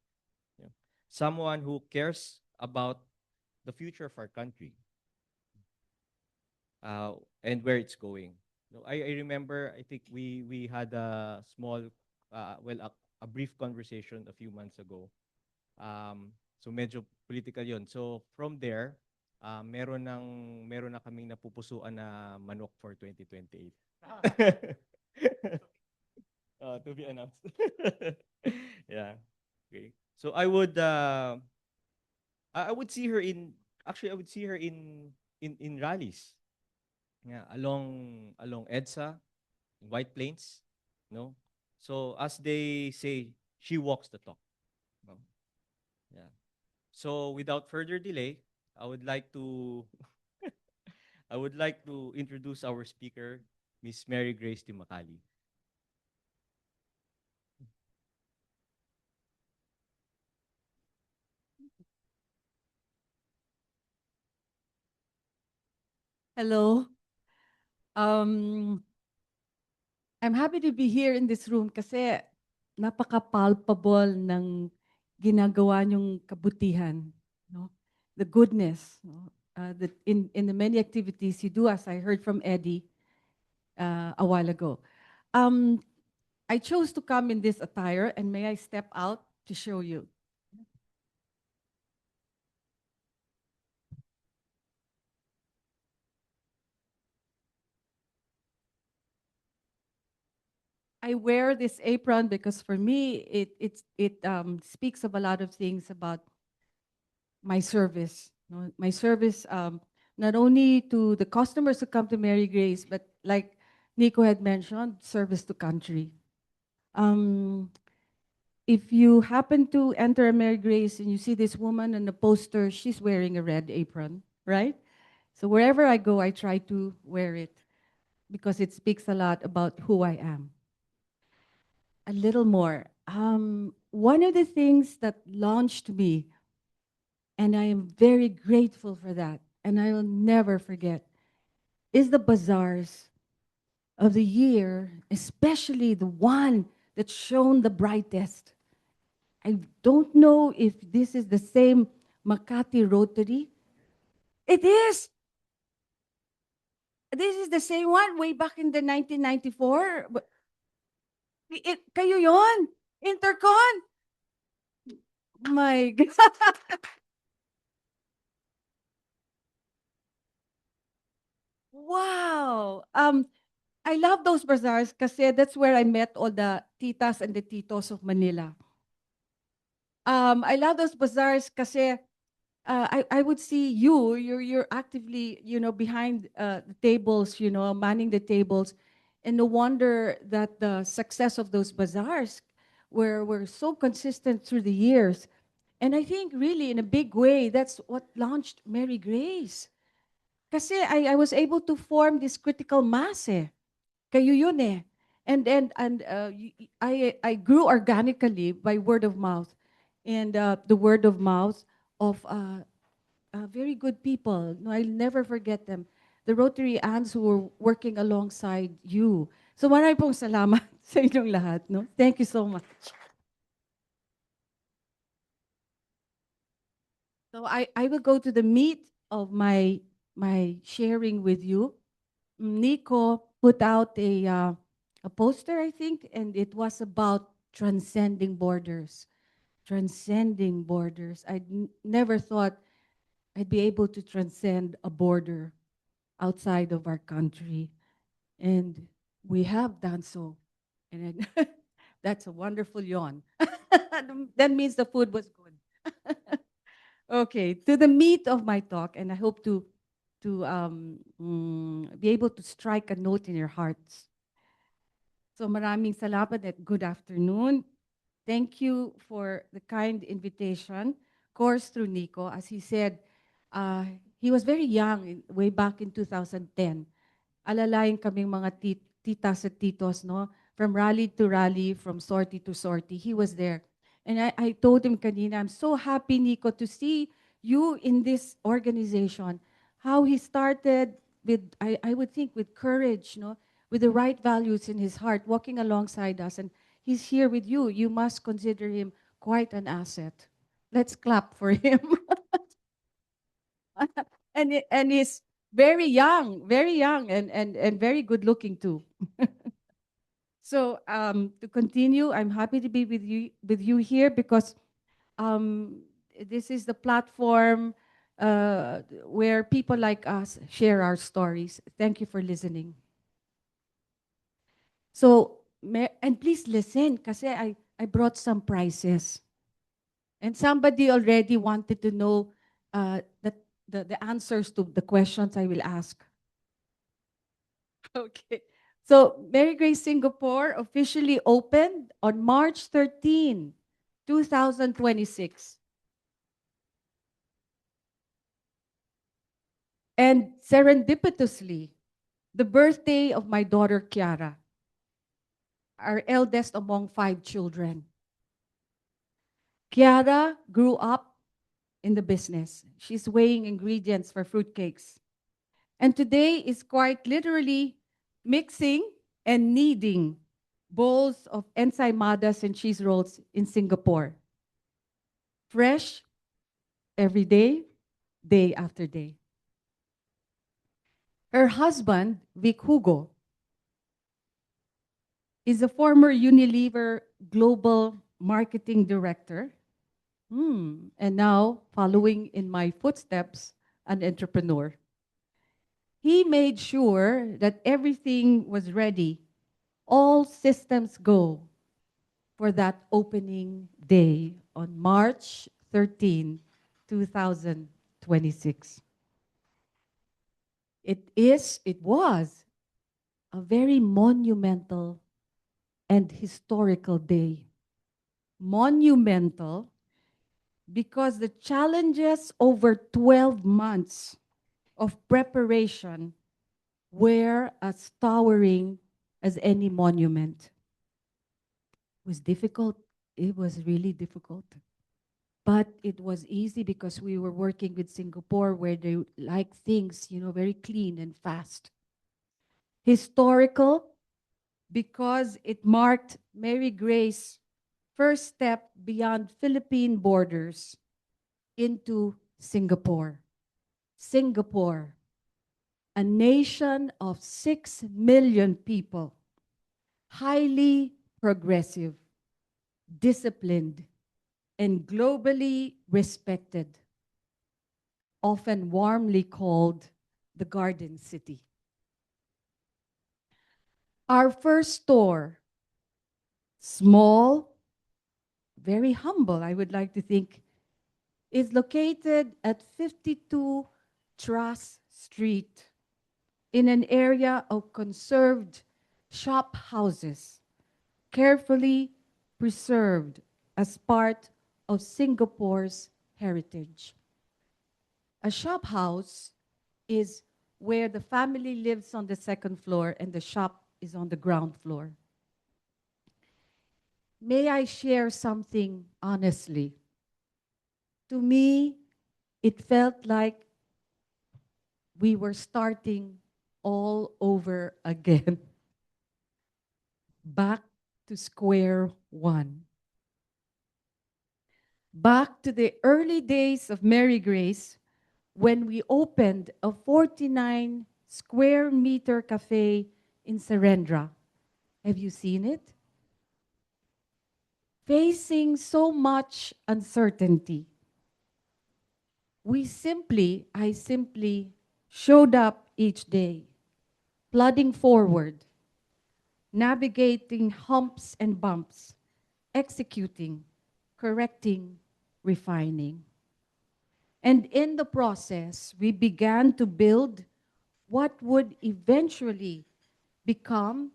L: Yeah. Someone who cares about the future of our country and where it's going. No, I remember, I think we had a small, a brief conversation a few months ago. So medyo political yon. So from there, meron na kaming napupusuan na manok for 2028. To be announced. Yeah. Okay. So I would see her in, actually I would see her in rallies. Yeah, along EDSA, White Plains, no? So as they say, she walks the talk. No? Yeah. So without further delay, I would like to I would like to introduce our speaker, Miss Mary Grace Dimacali.
M: Hello. I'm happy to be here in this room kasi napaka-palpable ng ginagawa niyong kabutihan, no? The goodness, no? In the many activities you do, as I heard from Eddie a while ago. I chose to come in this attire, and may I step out to show you? I wear this apron because for me, it speaks of a lot of things about my service. No? My service, not only to the customers who come to Mary Grace, but like Nico had mentioned, service to country. If you happen to enter a Mary Grace and you see this woman on the poster, she's wearing a red apron, right? So wherever I go, I try to wear it because it speaks a lot about who I am. A little more. One of the things that launched me, and I am very grateful for that, and I will never forget, is the bazaars of the year, especially the one that shone the brightest. I don't know if this is the same Makati Rotary. It is. This is the same one way back in the 1994. Kayo yon, Intercon. My God. Wow. I love those bazaars kasi that's where I met all the titas and the titos of Manila. I love those bazaars kasi I would see you're actively, behind the tables, manning the tables. And no wonder that the success of those bazaars were so consistent through the years. And I think really in a big way, that's what launched Mary Grace. Kasi I was able to form this critical mass eh. Kayo yun eh. I grew organically by word of mouth. And the word of mouth of very good people. No, I'll never forget them. The Rotary aunts who were working alongside you. So maraming pong salamat sa inyong lahat. No? Thank you so much. So I will go to the meat of my sharing with you. Nico put out a poster, I think, and it was about transcending borders. Transcending borders. I never thought I'd be able to transcend a border outside of our country. And we have done so. And that's a wonderful yawn. That means the food was good. Okay, to the meat of my talk, and I hope to be able to strike a note in your hearts. So maraming salamat at good afternoon. Thank you for the kind invitation, of course through Nico. As he said, he was very young, way back in 2010. Alalayan kaming mga titas at titos, no? From rally to rally, from sortie to sortie, he was there. And I told him kanina, I'm so happy, Nico, to see you in this organization. How he started with, I would think, with courage, no? With the right values in his heart, walking alongside us. And he's here with you. You must consider him quite an asset. Let's clap for him. And he's very young, and very good looking too. So to continue, I'm happy to be with you here because this is the platform where people like us share our stories. Thank you for listening. So, and please listen, kasi I brought some prizes. And somebody already wanted to know the answers to the questions I will ask. Okay. So, Mary Grace Singapore officially opened on March 13, 2026. And serendipitously, the birthday of my daughter Kiara, our eldest among 5 children. Kiara grew up in the business. She's weighing ingredients for fruitcakes. And today is quite literally mixing and kneading bowls of ensaimadas and cheese rolls in Singapore. Fresh every day, day after day. Her husband, Vic Hugo, is a former Unilever Global Marketing Director, and now following in my footsteps, an entrepreneur. He made sure that everything was ready, all systems go, for that opening day on March 13, 2026. It was a very monumental and historical day. Monumental because the challenges over 12 months of preparation were as towering as any monument. It was difficult. It was really difficult. But it was easy because we were working with Singapore where they like things, very clean and fast. Historical because it marked Mary Grace's first step beyond Philippine borders into Singapore. Singapore, a nation of 6 million people, highly progressive, disciplined, and globally respected, often warmly called the Garden City. Our first store, small, very humble, I would like to think, is located at 52 Truss Street in an area of conserved shop houses, carefully preserved as part of Singapore's heritage. A shop house is where the family lives on the second floor and the shop is on the ground floor. May I share something honestly? To me, it felt like we were starting all over again, back to square one. Back to the early days of Mary Grace, when we opened a 49 square meter cafe in Serendra. Have you seen it? Facing so much uncertainty, I simply showed up each day, plodding forward, navigating humps and bumps, executing, correcting, refining. And in the process, we began to build what would eventually become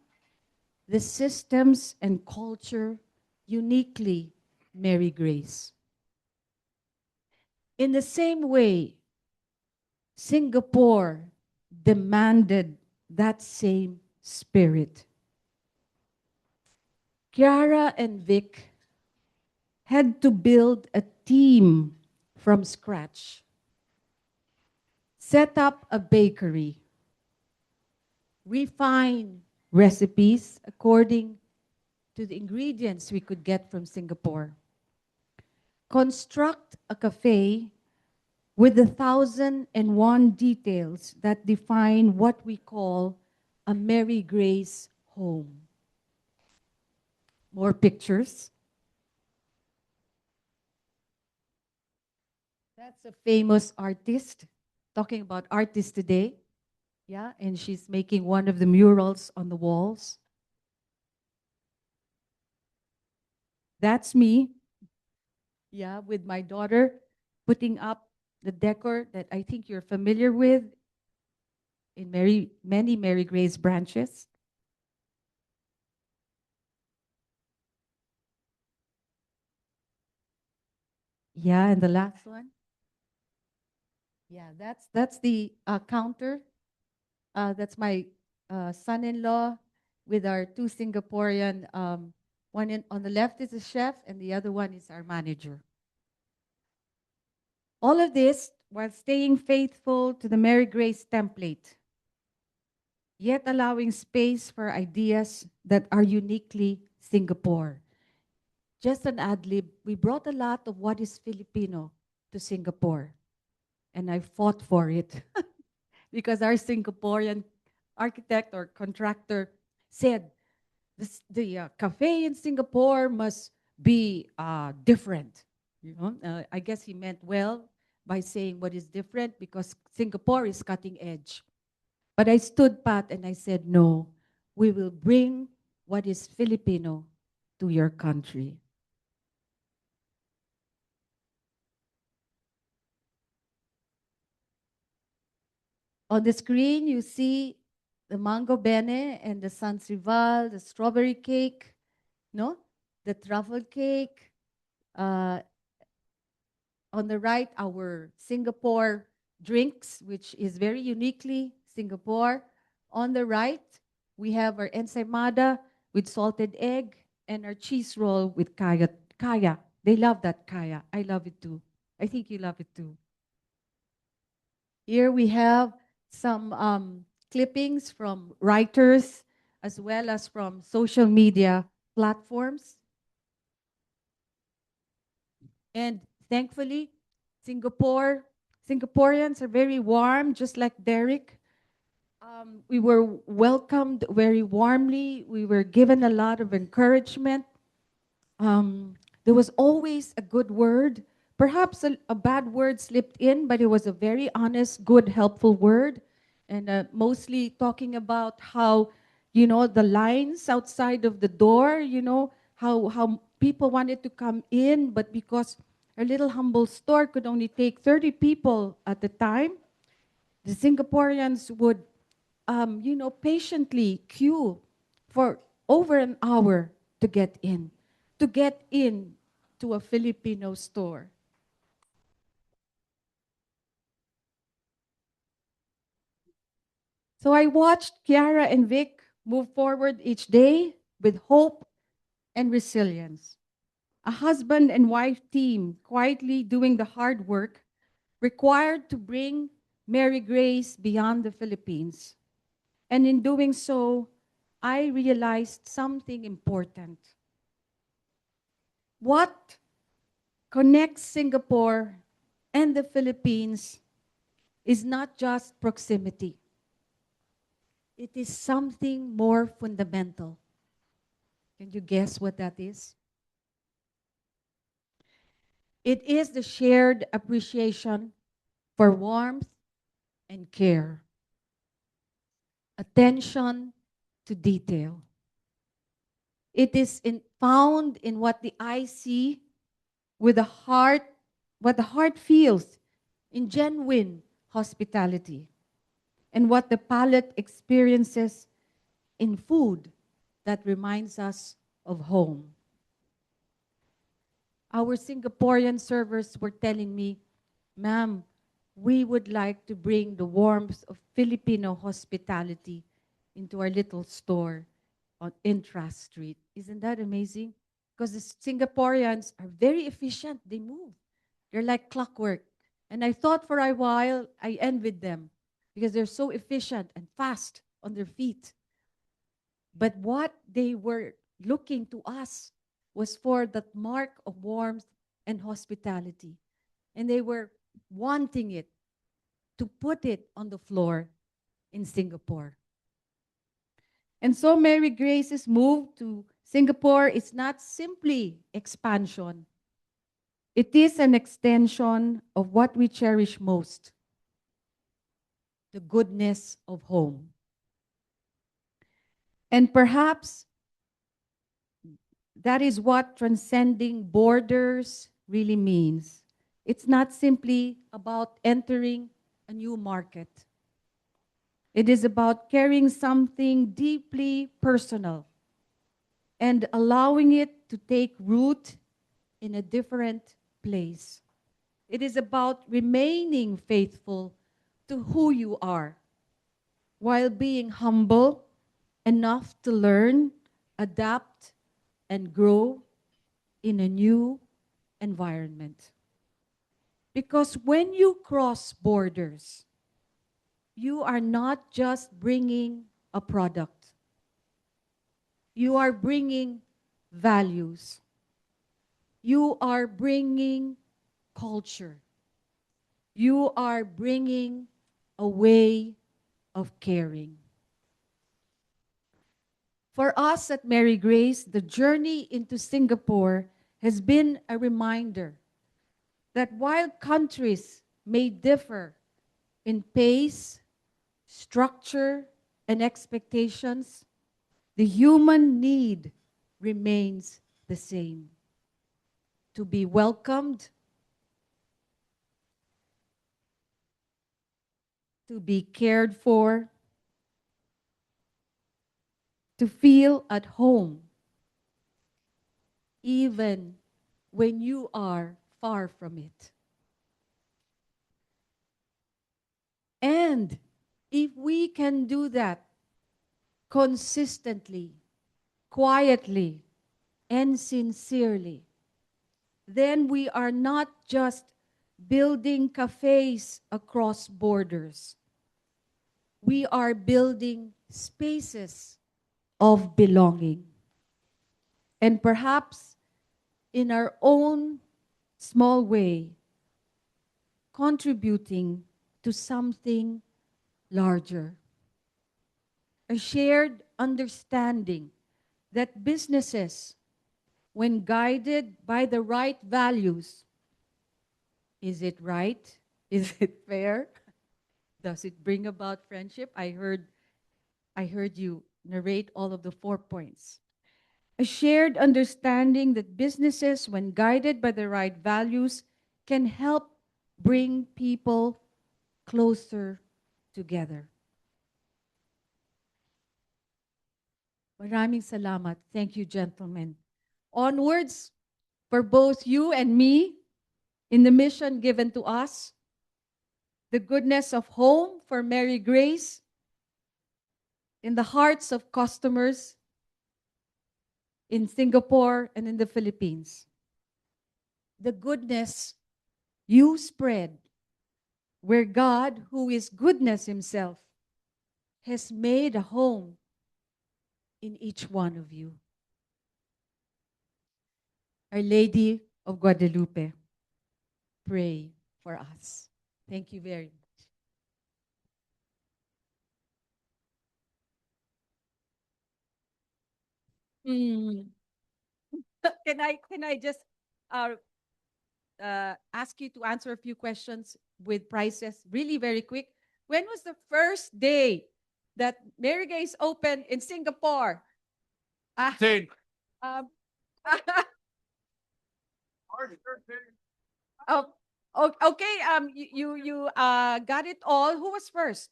M: the systems and culture uniquely Mary Grace. In the same way, Singapore demanded that same spirit. Kiara and Vic had to build a team from scratch, set up a bakery, refine recipes according to the ingredients we could get from Singapore, construct a cafe with the 1,001 details that define what we call a Mary Grace home. More pictures. That's a famous artist, talking about artists today. Yeah, and she's making one of the murals on the walls. That's me. Yeah, with my daughter putting up the decor that I think you're familiar with in many Mary Grace branches. Yeah, and the last one. Yeah, that's the counter. That's my son-in-law with our two Singaporean. On the left is a chef, and the other one is our manager. All of this while staying faithful to the Mary Grace template, yet allowing space for ideas that are uniquely Singapore. Just an ad lib, we brought a lot of what is Filipino to Singapore, and I fought for it because our Singaporean architect or contractor said the cafe in Singapore must be different. You know, I guess he meant well by saying what is different because Singapore is cutting edge. But I stood pat and I said, no, we will bring what is Filipino to your country. On the screen, you see the mango bene and the sans rival, the strawberry cake, no? The truffle cake. On the right, our Singapore drinks, which is very uniquely Singapore. On the right, we have our ensaymada with salted egg and our cheese roll with kaya. Kaya. They love that kaya. I love it too. I think you love it too. Here we have some clippings from writers as well as from social media platforms. And thankfully, Singaporeans are very warm, just like Derek. We were welcomed very warmly. We were given a lot of encouragement. There was always a good word. Perhaps a bad word slipped in, but it was a very honest, good, helpful word. And mostly talking about how The lines outside of the door, how people wanted to come in, but because our little humble store could only take 30 people at the time, the Singaporeans would, patiently queue for over an hour to get in to a Filipino store. So I watched Kiara and Vic move forward each day with hope and resilience. A husband and wife team quietly doing the hard work required to bring Mary Grace beyond the Philippines. And in doing so, I realized something important. What connects Singapore and the Philippines is not just proximity. It is something more fundamental. Can you guess what that is? It is the shared appreciation for warmth and care, attention to detail. It is found in what the eye see with the heart, what the heart feels in genuine hospitality, and what the palate experiences in food that reminds us of home. Our Singaporean servers were telling me, "Ma'am, we would like to bring the warmth of Filipino hospitality into our little store on Intra Street." Isn't that amazing? Because the Singaporeans are very efficient. They move. They're like clockwork. And I thought for a while, I envied them because they're so efficient and fast on their feet. But what they were looking to us was for that mark of warmth and hospitality. And they were wanting it, to put it on the floor in Singapore. And so Mary Grace's move to Singapore is not simply expansion. It is an extension of what we cherish most, the goodness of home. And perhaps that is what transcending borders really means. It's not simply about entering a new market. It is about carrying something deeply personal and allowing it to take root in a different place. It is about remaining faithful to who you are while being humble enough to learn, adapt, and grow in a new environment. Because when you cross borders, you are not just bringing a product. You are bringing values. You are bringing culture. You are bringing a way of caring. For us at Mary Grace, the journey into Singapore has been a reminder that while countries may differ in pace, structure, and expectations, the human need remains the same: to be welcomed, to be cared for, to feel at home, even when you are far from it. And if we can do that consistently, quietly, and sincerely, then we are not just building cafes across borders. We are building spaces of belonging. And perhaps in our own small way, contributing to something larger. A shared understanding that businesses, when guided by the right values, is it right? Is it fair? Does it bring about friendship? I heard you narrate all of the 4 points. A shared understanding that businesses, when guided by the right values, can help bring people closer together. Maraming salamat. Thank you, gentlemen. Onwards for both you and me in the mission given to us, the goodness of home for Mary Grace in the hearts of customers in Singapore and in the Philippines. The goodness you spread where God, who is goodness himself, has made a home in each one of you. Our Lady of Guadalupe, pray for us. Thank you very much. Hmm. Can I just ask you to answer a few questions with prices really very quick? When was the first day that Mary Grace opened in Singapore?
K: Same.
M: Um, oh, okay. You got it all. Who was first?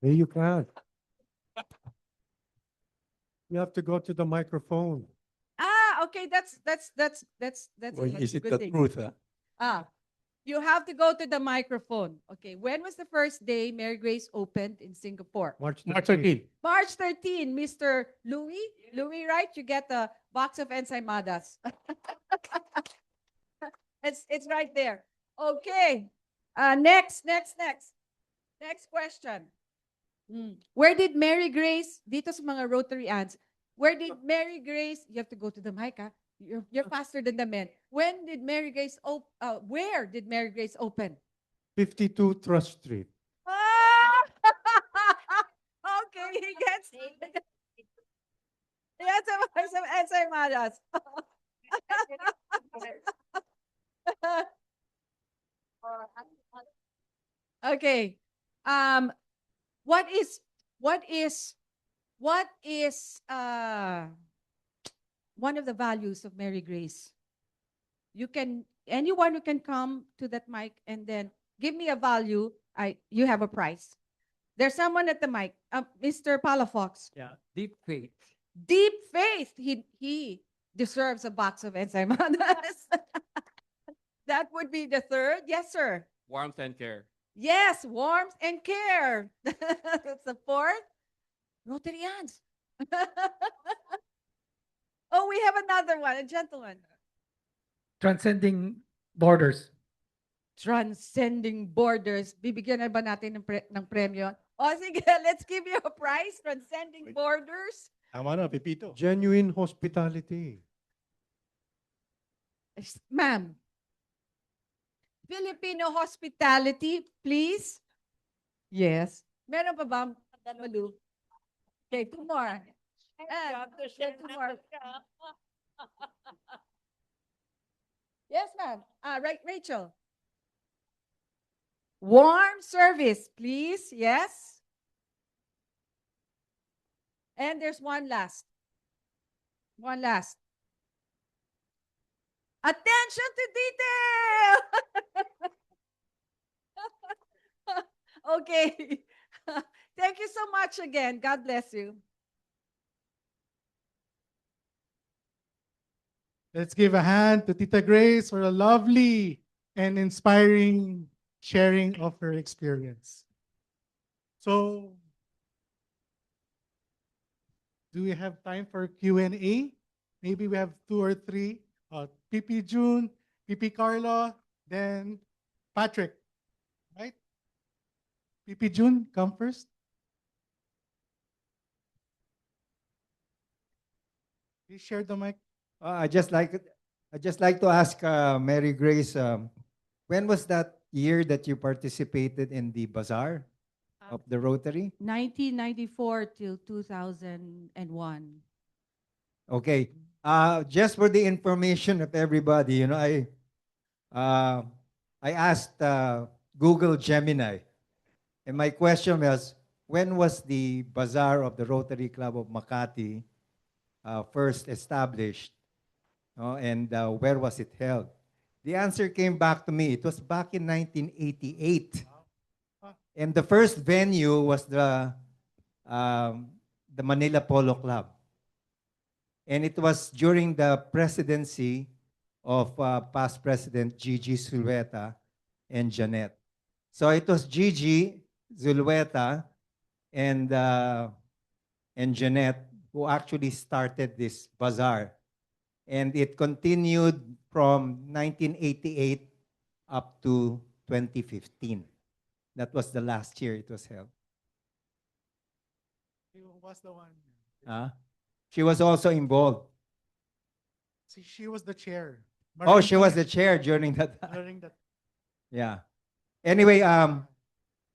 A: There you can't. You have to go to the microphone.
M: Okay. That's
K: Well,
M: a
K: is it
M: good
K: the
M: thing.
K: truth? Huh?
M: You have to go to the microphone. Okay. When was the first day Mary Grace opened in Singapore?
A: March
B: March
A: 13th.
B: 13.
M: March 13, Mr. Louis. Louis, right? You get a box of ensaimadas. It's right there. Okay. Next question. Where did Mary Grace, dito sa mga Rotary ads, where did Mary Grace, you have to go to the mic, ah. You're faster than the men. When did Mary Grace where did Mary Grace open?
A: 52 Trust Street.
M: Ah! Okay, he gets some ensaimadas. Okay. What is one of the values of Mary Grace? Anyone who can come to that mic and then give me a value, you have a prize. There's someone at the mic, Mr. Palafox.
E: Yeah, deep faith.
M: Deep faith. He deserves a box of ensaimadas. That would be the third. Yes, sir.
L: Warmth and care.
M: Yes, warmth and care. That's the fourth. Rotarians. Oh, we have another one, a gentleman.
C: Transcending borders.
M: Transcending borders. Bibigyan na ba natin ng premyo? O sige, let's give you a prize. Transcending borders.
K: Tama na, Pepito.
A: Genuine hospitality.
M: Ma'am, Filipino hospitality, please. Yes. Meron pa ba, Malu? Okay, two more. Two more. Yes, ma'am. Right, Rachel. Warm service, please. Yes. And there's one last. One last. Attention to detail. Okay. Thank you so much again. God bless you.
A: Let's give a hand to Tita Grace for a lovely and inspiring sharing of her experience. So, do we have time for Q&A? Maybe we have 2 or 3. PP June, PP Carlo, then Patrick, right? PP June, come first. Please share the mic.
E: I just like to ask Mary Grace, when was that year that you participated in the bazaar of the Rotary?
M: 1994 till 2001.
E: Okay. Just for the information of everybody, you know, I asked Google Gemini, and my question was,
N: when was the bazaar of the Rotary Club of Makati first established? And where was it held? The answer came back to me. It was back in 1988. And the first venue was the Manila Polo Club. And it was during the presidency of past President Gigi Zulueta and Janet. So it was Gigi, Zulueta, and Janet who actually started this bazaar. And it continued from 1988 up to 2015. That was the last year it was held.
A: Who was the one?
N: She was also involved.
A: See, she was the chair.
N: Oh, she was the chair during that time.
A: During that.
N: Yeah. Anyway, I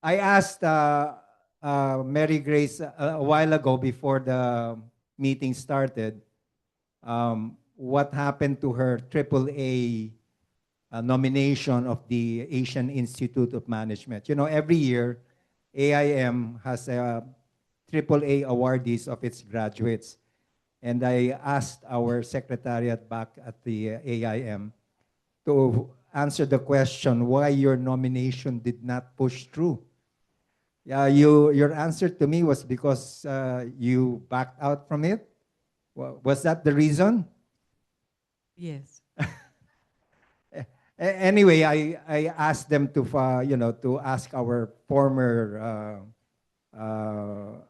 N: asked Mary Grace a while ago before the meeting started what happened to her AAA nomination of the Asian Institute of Management. You know, every year, AIM has AAA awardees of its graduates. And I asked our secretariat back at the AIM to answer the question why your nomination did not push through. Yeah, your answer to me was because you backed out from it. Was that the reason?
M: Yes.
N: Anyway, I asked them to to ask our former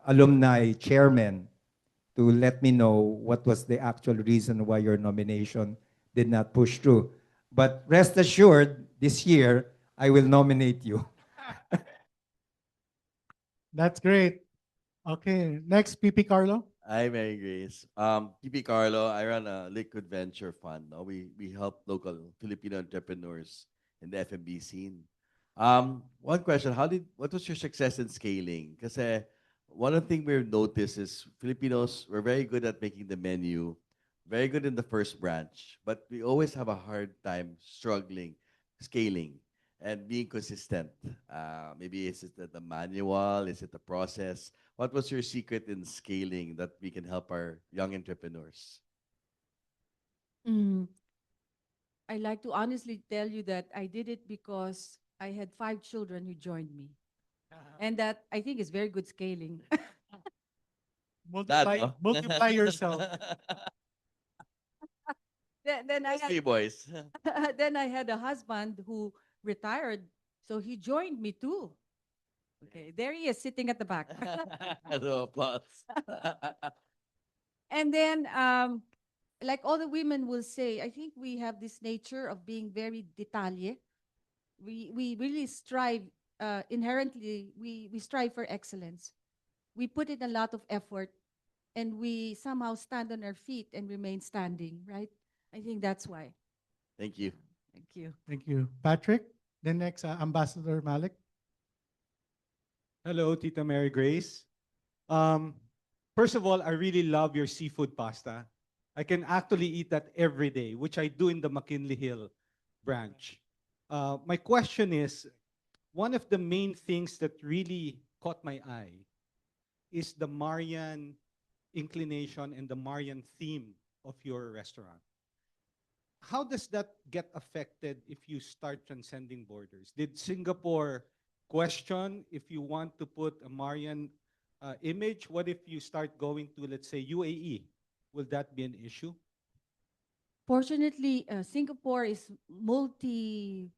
N: alumni chairman to let me know what was the actual reason why your nomination did not push through. But rest assured, this year I will nominate you.
A: That's great. Okay, next, PP Carlo.
O: Hi, Mary Grace. PP Carlo, I run a liquid venture fund. No? We help local Filipino entrepreneurs in the F&B scene. One question, what was your success in scaling? Because one of the things we've noticed is Filipinos, we're very good at making the menu, very good in the first branch, but we always have a hard time struggling, scaling, and being consistent. Maybe is it the manual? Is it the process? What was your secret in scaling that we can help our young entrepreneurs?
M: I like to honestly tell you that I did it because I had 5 children who joined me. And that I think is very good scaling.
A: Multiply yourself.
M: Then I
O: Three
M: had,
O: boys.
M: then I had a husband who retired, so he joined me too. Okay, there he is sitting at the back.
O: So applause.
M: And then, like all the women will say, I think we have this nature of being very detalye. We really strive inherently. We strive for excellence. We put in a lot of effort, and we somehow stand on our feet and remain standing. Right? I think that's why.
O: Thank you.
M: Thank you.
A: Thank you. Patrick, then next, Ambassador Malik.
P: Hello, Tita Mary Grace. First of all, I really love your seafood pasta. I can actually eat that every day, which I do in the McKinley Hill branch. My question is, one of the main things that really caught my eye is the Marian inclination and the Marian theme of your restaurant. How does that get affected if you start transcending borders? Did Singapore question if you want to put a Marian image? What if you start going to, let's say, UAE? Will that be an issue?
M: Fortunately, Singapore is multi-racial,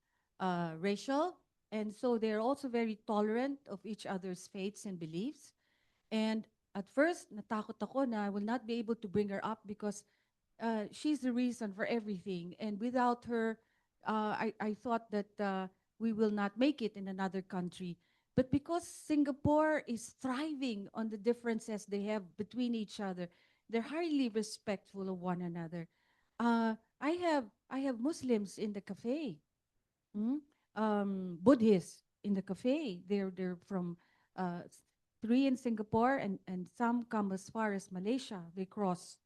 M: and so they're also very tolerant of each other's faiths and beliefs. And at first, natakot ako na I will not be able to bring her up because she's the reason for everything. And without her, I thought that we will not make it in another country. But because Singapore is thriving on the differences they have between each other, they're highly respectful of one another. I have Muslims in the cafe, Buddhists in the cafe. They're from 3 in Singapore, and some come as far as Malaysia. They cross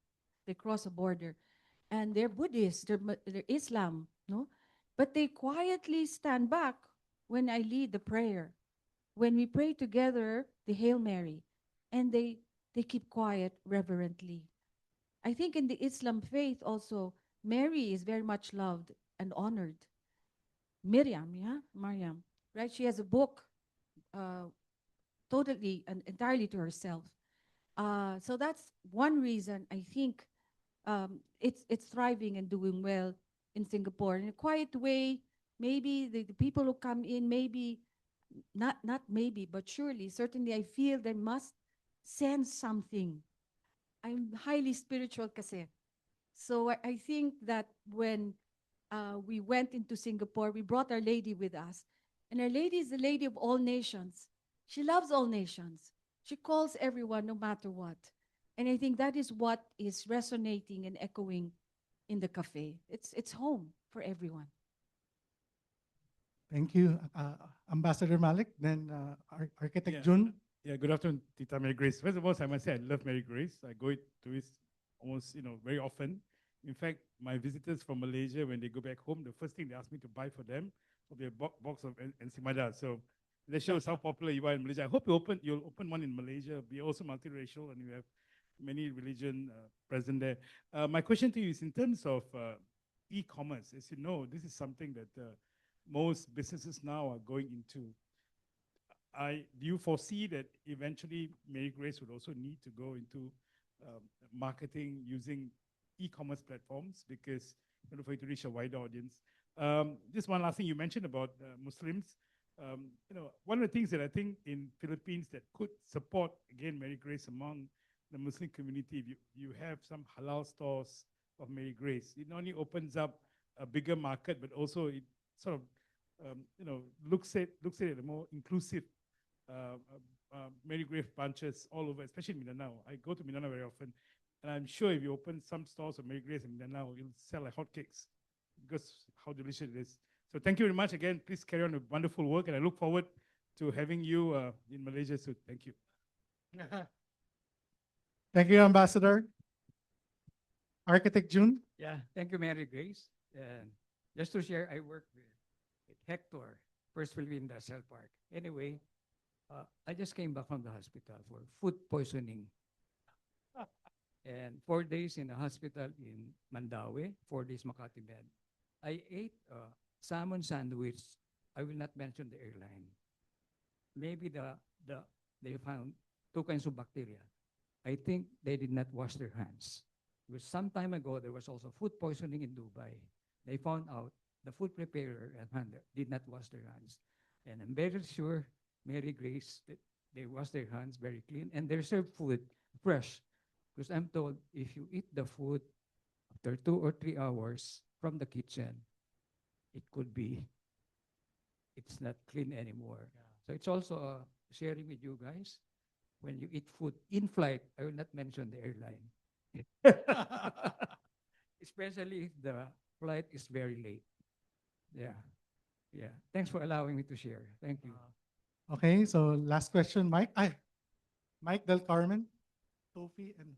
M: a border, and they're Buddhists. They're Islam, no, but they quietly stand back when I lead the prayer. when we pray together the Hail Mary, and they keep quiet reverently. I think in the Islam faith also, Mary is very much loved and honored. Miriam, yeah, Mariam, right? She has a book, uh, totally and entirely to herself. So that's one reason I think it's thriving and doing well in Singapore in a quiet way. Maybe the people who come in, maybe not maybe, but surely, certainly, I feel they must sense something. I'm highly spiritual kasi. So I think that when we went into Singapore, we brought Our Lady with us. And Our Lady is the Lady of all nations. She loves all nations. She calls everyone no matter what. And I think that is what is resonating and echoing in the cafe. It's home for everyone.
A: Thank you, Ambassador Malik. Then Architect Jun.
Q: Yeah, good afternoon, Tita Mary Grace. First of all, I must say I love Mary Grace. I go to it almost, very often. In fact, my visitors from Malaysia, when they go back home, the first thing they ask me to buy for them will be a box of ensimada. So that shows how popular you are in Malaysia. I hope you'll open one in Malaysia. Be also multiracial, and you have many religion present there. My question to you is in terms of e-commerce. As you know, this is something that most businesses now are going into. Do you foresee that eventually Mary Grace would also need to go into marketing using e-commerce platforms because for you to reach a wider audience? Just one last thing you mentioned about Muslims. One of the things that I think in Philippines that could support again Mary Grace among the Muslim community, if you have some halal stores of Mary Grace, it not only opens up a bigger market, but also it sort of looks at it a more inclusive Mary Grace branches all over, especially in Mindanao. I go to Mindanao very often, and I'm sure if you open some stores of Mary Grace in Mindanao, you'll sell like hotcakes because how delicious it is. So thank you very much again. Please carry on with wonderful work, and I look forward to having you in Malaysia soon. Thank you.
A: Thank you, Ambassador. Architect Jun.
K: Yeah, thank you, Mary Grace. And just to share, I work with Hector, first Philippine Industrial Park. Anyway, I just came back from the hospital for food poisoning. And 4 days in the hospital in Mandaue, 4 days Makati bed. I ate a salmon sandwich. I will not mention the airline. Maybe they found 2 kinds of bacteria. I think they did not wash their hands. Because some time ago, there was also food poisoning in Dubai. They found out the food preparer and handler did not wash their hands. And I'm very sure Mary Grace, they wash their hands very clean, and they serve food fresh. Because I'm told if you eat the food after 2 or 3 hours from the kitchen, it's not clean anymore. Yeah. So it's also sharing with you guys. When you eat food in flight, I will not mention the airline. Especially if the flight is very late. Yeah. Yeah. Thanks for allowing me to share. Thank you.
A: Okay, so last question, Mike. Mike Del Carmen, Tofi, and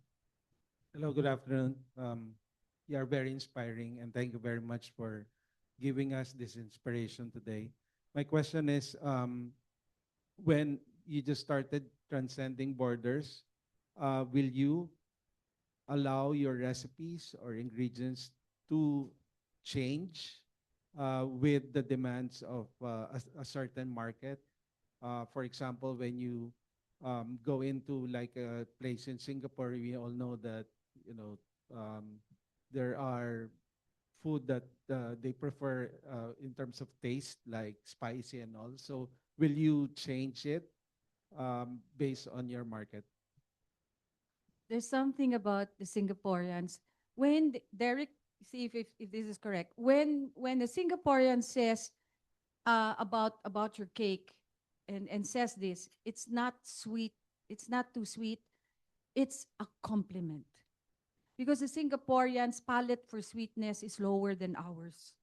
R: Hello, good afternoon. You are very inspiring, and thank you very much for giving us this inspiration today. My question is, when you just started Transcending Borders, will you allow your recipes or ingredients to change with the demands of a certain market? For example, when you go into like a place in Singapore, we all know that there are food that they prefer in terms of taste, like spicy and all. So will you change it based on your market?
M: There's something about the Singaporeans. When Derek, see if this is correct. When the Singaporean says about your cake and says this, it's not sweet, it's not too sweet, it's a compliment. Because the Singaporeans' palate for sweetness is lower than ours.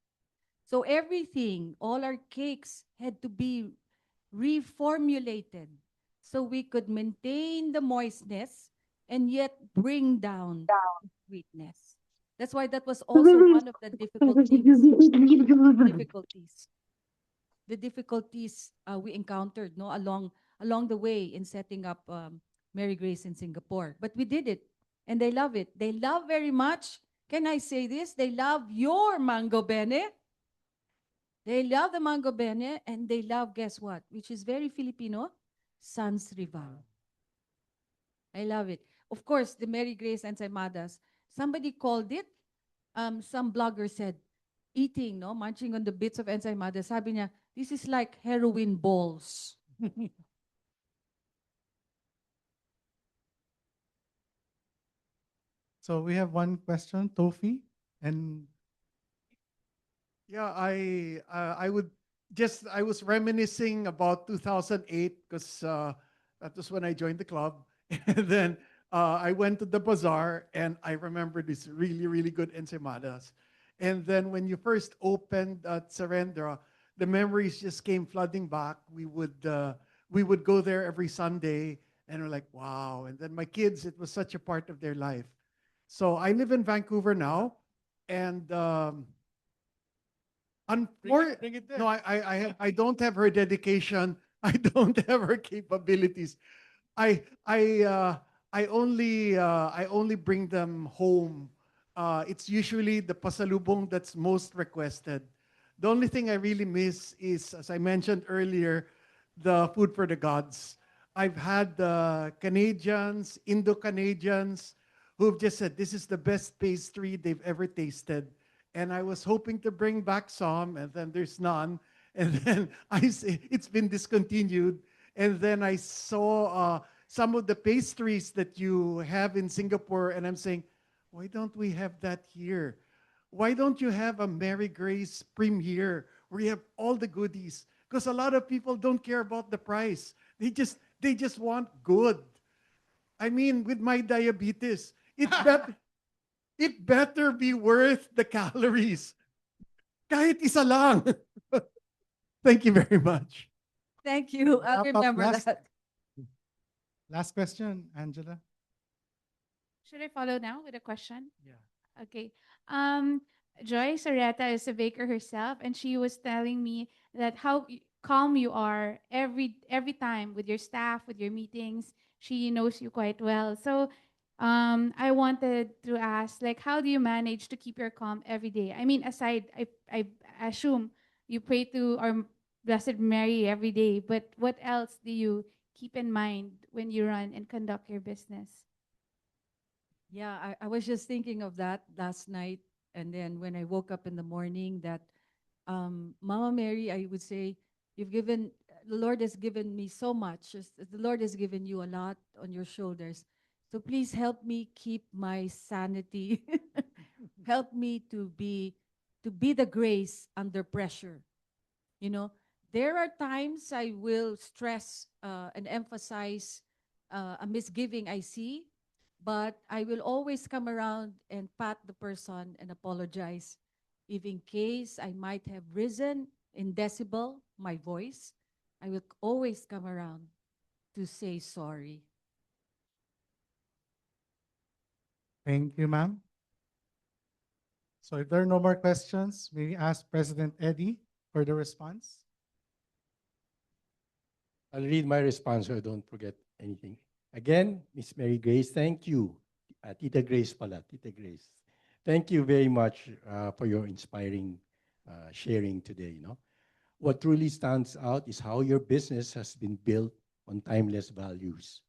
M: So everything, all our cakes had to be reformulated so we could maintain the moistness and yet bring down the sweetness. That's why that was also one of the difficulties. the difficulties we encountered, no, along the way in setting up Mary Grace in Singapore. But we did it, and they love it. They love very much. Can I say this? They love your mango bene. They love the mango bene, and they love, guess what? Which is very Filipino, Sans Rival. I love it. Of course, the Mary Grace ensaimadas. Somebody called it. Some blogger said, eating, no, munching on the bits of ensaimadas. Sabi niya, this is like heroin balls.
A: So we have one question, Tofi, and
S: Yeah, I was reminiscing about 2008 because that was when I joined the club. And then I went to the bazaar and I remember these really, really good ensaimadas. And then when you first opened at Serendra, the memories just came flooding back. We would go there every Sunday and we're like, wow. And then my kids, it was such a part of their life. So I live in Vancouver now, and
A: Bring it there.
S: no, I don't have her dedication. I don't have her capabilities. I only bring them home. It's usually the pasalubong that's most requested. The only thing I really miss is, as I mentioned earlier, the food for the gods. I've had Canadians, Indo-Canadians, who've just said this is the best pastry they've ever tasted. And I was hoping to bring back some, and then there's none. And then it's been discontinued. And then I saw some of the pastries that you have in Singapore, and I'm saying, why don't we have that here? Why don't you have a Mary Grace Premier where you have all the goodies? Because a lot of people don't care about the price. They just want good. I mean, with my diabetes, it better be worth the calories. Kahit isa lang. Thank you very much.
M: Thank you. I'll
A: Wrap up
M: remember that.
A: last question, Angela.
H: Should I follow now with a question?
A: Yeah.
H: Okay. Joy Soreta is a baker herself, and she was telling me that how calm you are every time with your staff, with your meetings. She knows you quite well. So I wanted to ask, like, how do you manage to keep your calm every day? I mean, aside, I assume you pray to our Blessed Mary every day, but what else do you keep in mind when you run and conduct your business?
M: Yeah, I was just thinking of that last night. And then when I woke up in the morning, that Mama Mary, I would say, the Lord has given me so much. The Lord has given you a lot on your shoulders. So please help me keep my sanity. Help me to be the grace under pressure. You know, there are times I will stress and emphasize a misgiving I see, but I will always come around and pat the person and apologize. If in case I might have risen in decibel, my voice, I will always come around to say sorry.
A: Thank you, ma'am. So if there are no more questions, we ask President Eddie for the response.
K: I'll read my response so I don't forget anything. Again, Miss Mary Grace, thank you. Tita Grace pala, Tita Grace. Thank you very much for your inspiring sharing today. What truly stands out is how your business has been built on timeless values,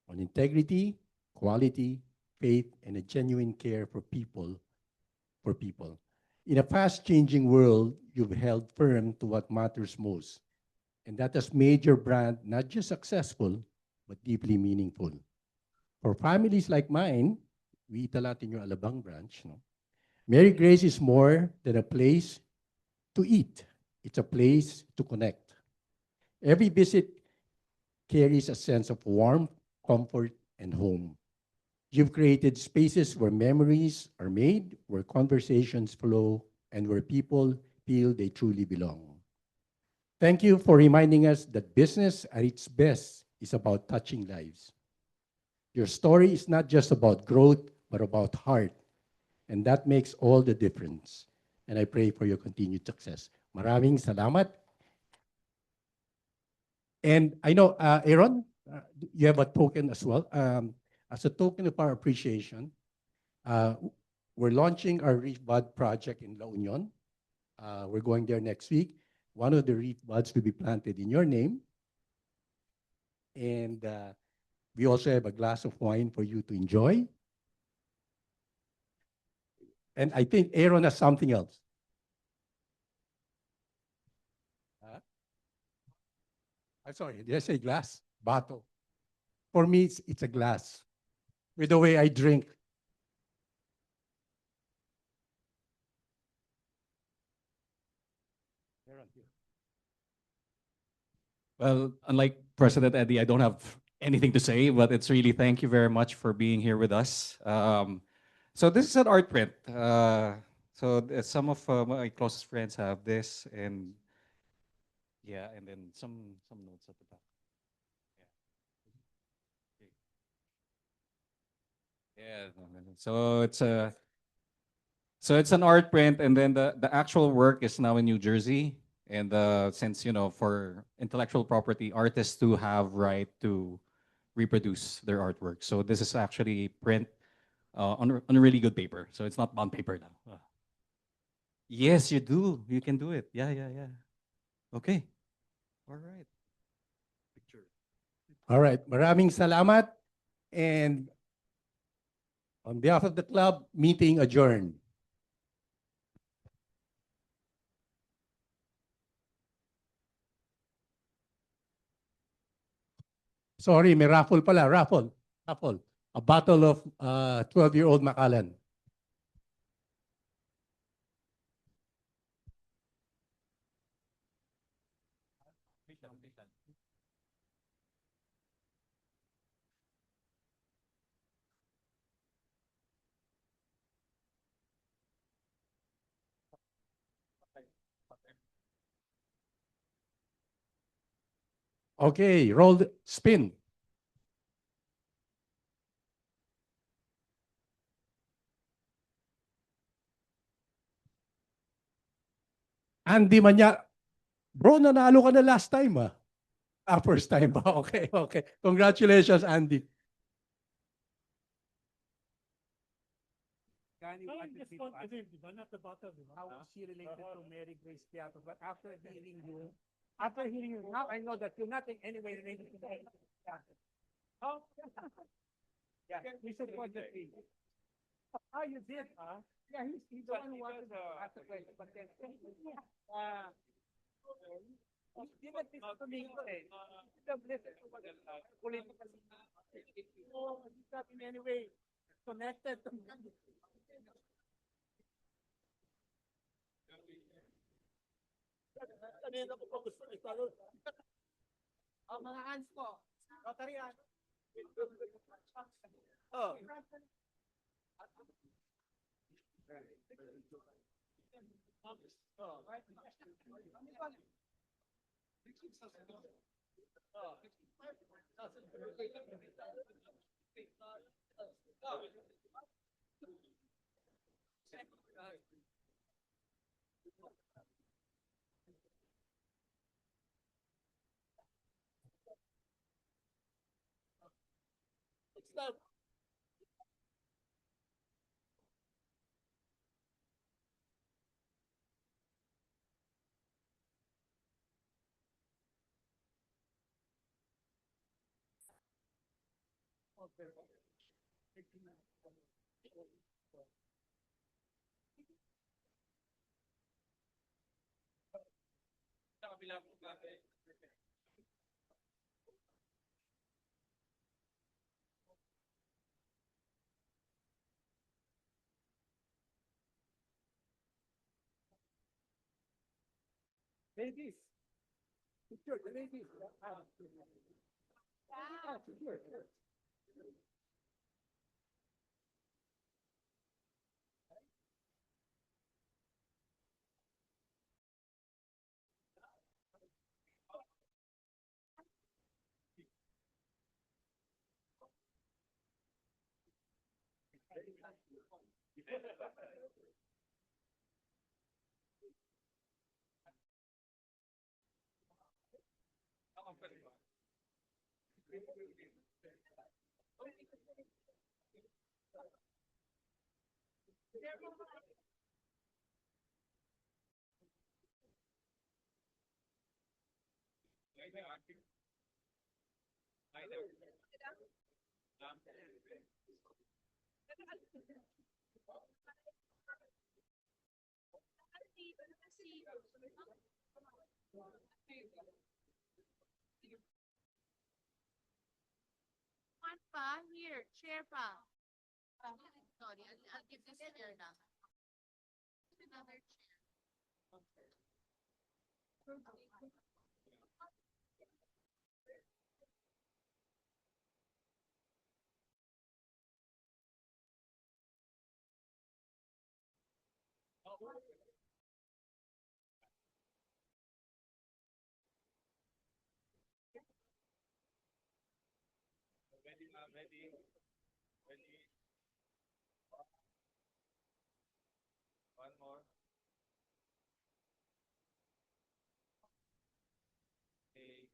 K: on integrity, quality, faith, and a genuine care for people. In a fast-changing world, you've held firm to what matters most, and that has made your brand not just successful, but deeply meaningful. For families like mine, we eat a lot in your Alabang branch. Mary Grace is more than a place to eat. It's a place to connect. Every visit carries a sense of warmth, comfort, and home. You've created spaces where memories are made, where conversations flow, and where people feel they truly belong. Thank you for reminding us that business at its best is about touching lives. Your story is not just about growth, but about heart. And that makes all the difference. And I pray for your continued success. Maraming salamat. And I know, Aaron, you have a token as well. As a token of our appreciation, we're launching our Reef Bud project in La Union. We're going there next week. One of the reef buds will be planted in your name. And we also have a glass of wine for you to enjoy. And I think Aaron has something else. I'm sorry, did I say glass? Bottle. For me, it's a glass. With the way I drink.
J: Well, unlike President Eddie, I don't have anything to say, but it's really thank you very much for being here with us. So this is an art print. Some of my closest friends have this, and yeah, and then some notes at the back. Yeah. So it's an art print, and then the actual work is now in New Jersey. And since for intellectual property, artists do have right to reproduce their artwork. So this is actually print on a really good paper. So it's not bond paper now. Yes, you do. You can do it. Yeah. Okay. All right.
K: All right. Maraming salamat. And on behalf of the club, meeting adjourned. Sorry, may raffle pala. Raffle. A bottle of 12-year-old Macallan. Okay, roll the spin. Andy Manya. Bro, nanalo ka na last time ah. First time ba? Okay. Congratulations, Andy.
B: Just want to say, not the bottle, how is she related to Mary Grace Piato? But after hearing you, now I know that you're not in any way related to Mary Grace Piato. Oh, yeah, we support the tree. Oh, you did, huh? Yeah, he's the one who wanted to ask the question, but then, he didn't listen to me, eh. He didn't listen to what political. Oh, he's not in any way connected to me. Kanina ko pa gusto italo. Ang mga hands po. Rotarian. Oh. Stop. Ladies. Sure, the ladies. Sure.
T: One pa, here, chair pa. Sorry, I'll give this chair now. Another chair.
L: One more. Okay.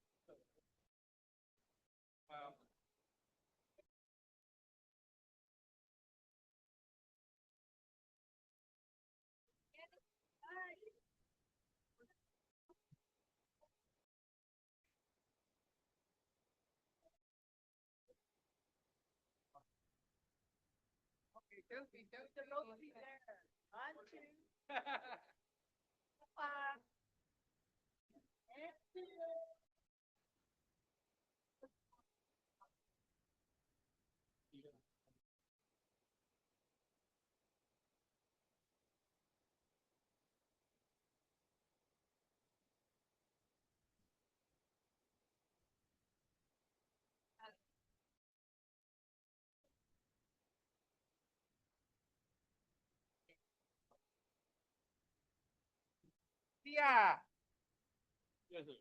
L: Okay, selfie, selfie, selfie there. One, two. Yeah. Yes, sir.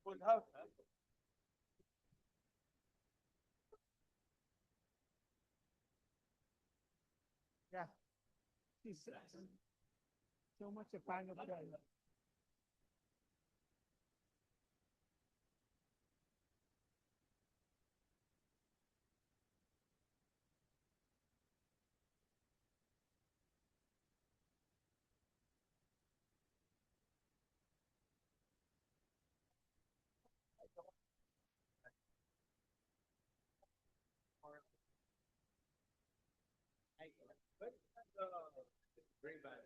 L: Full house, huh? Yeah. He's so much a fan of guy. Bring back.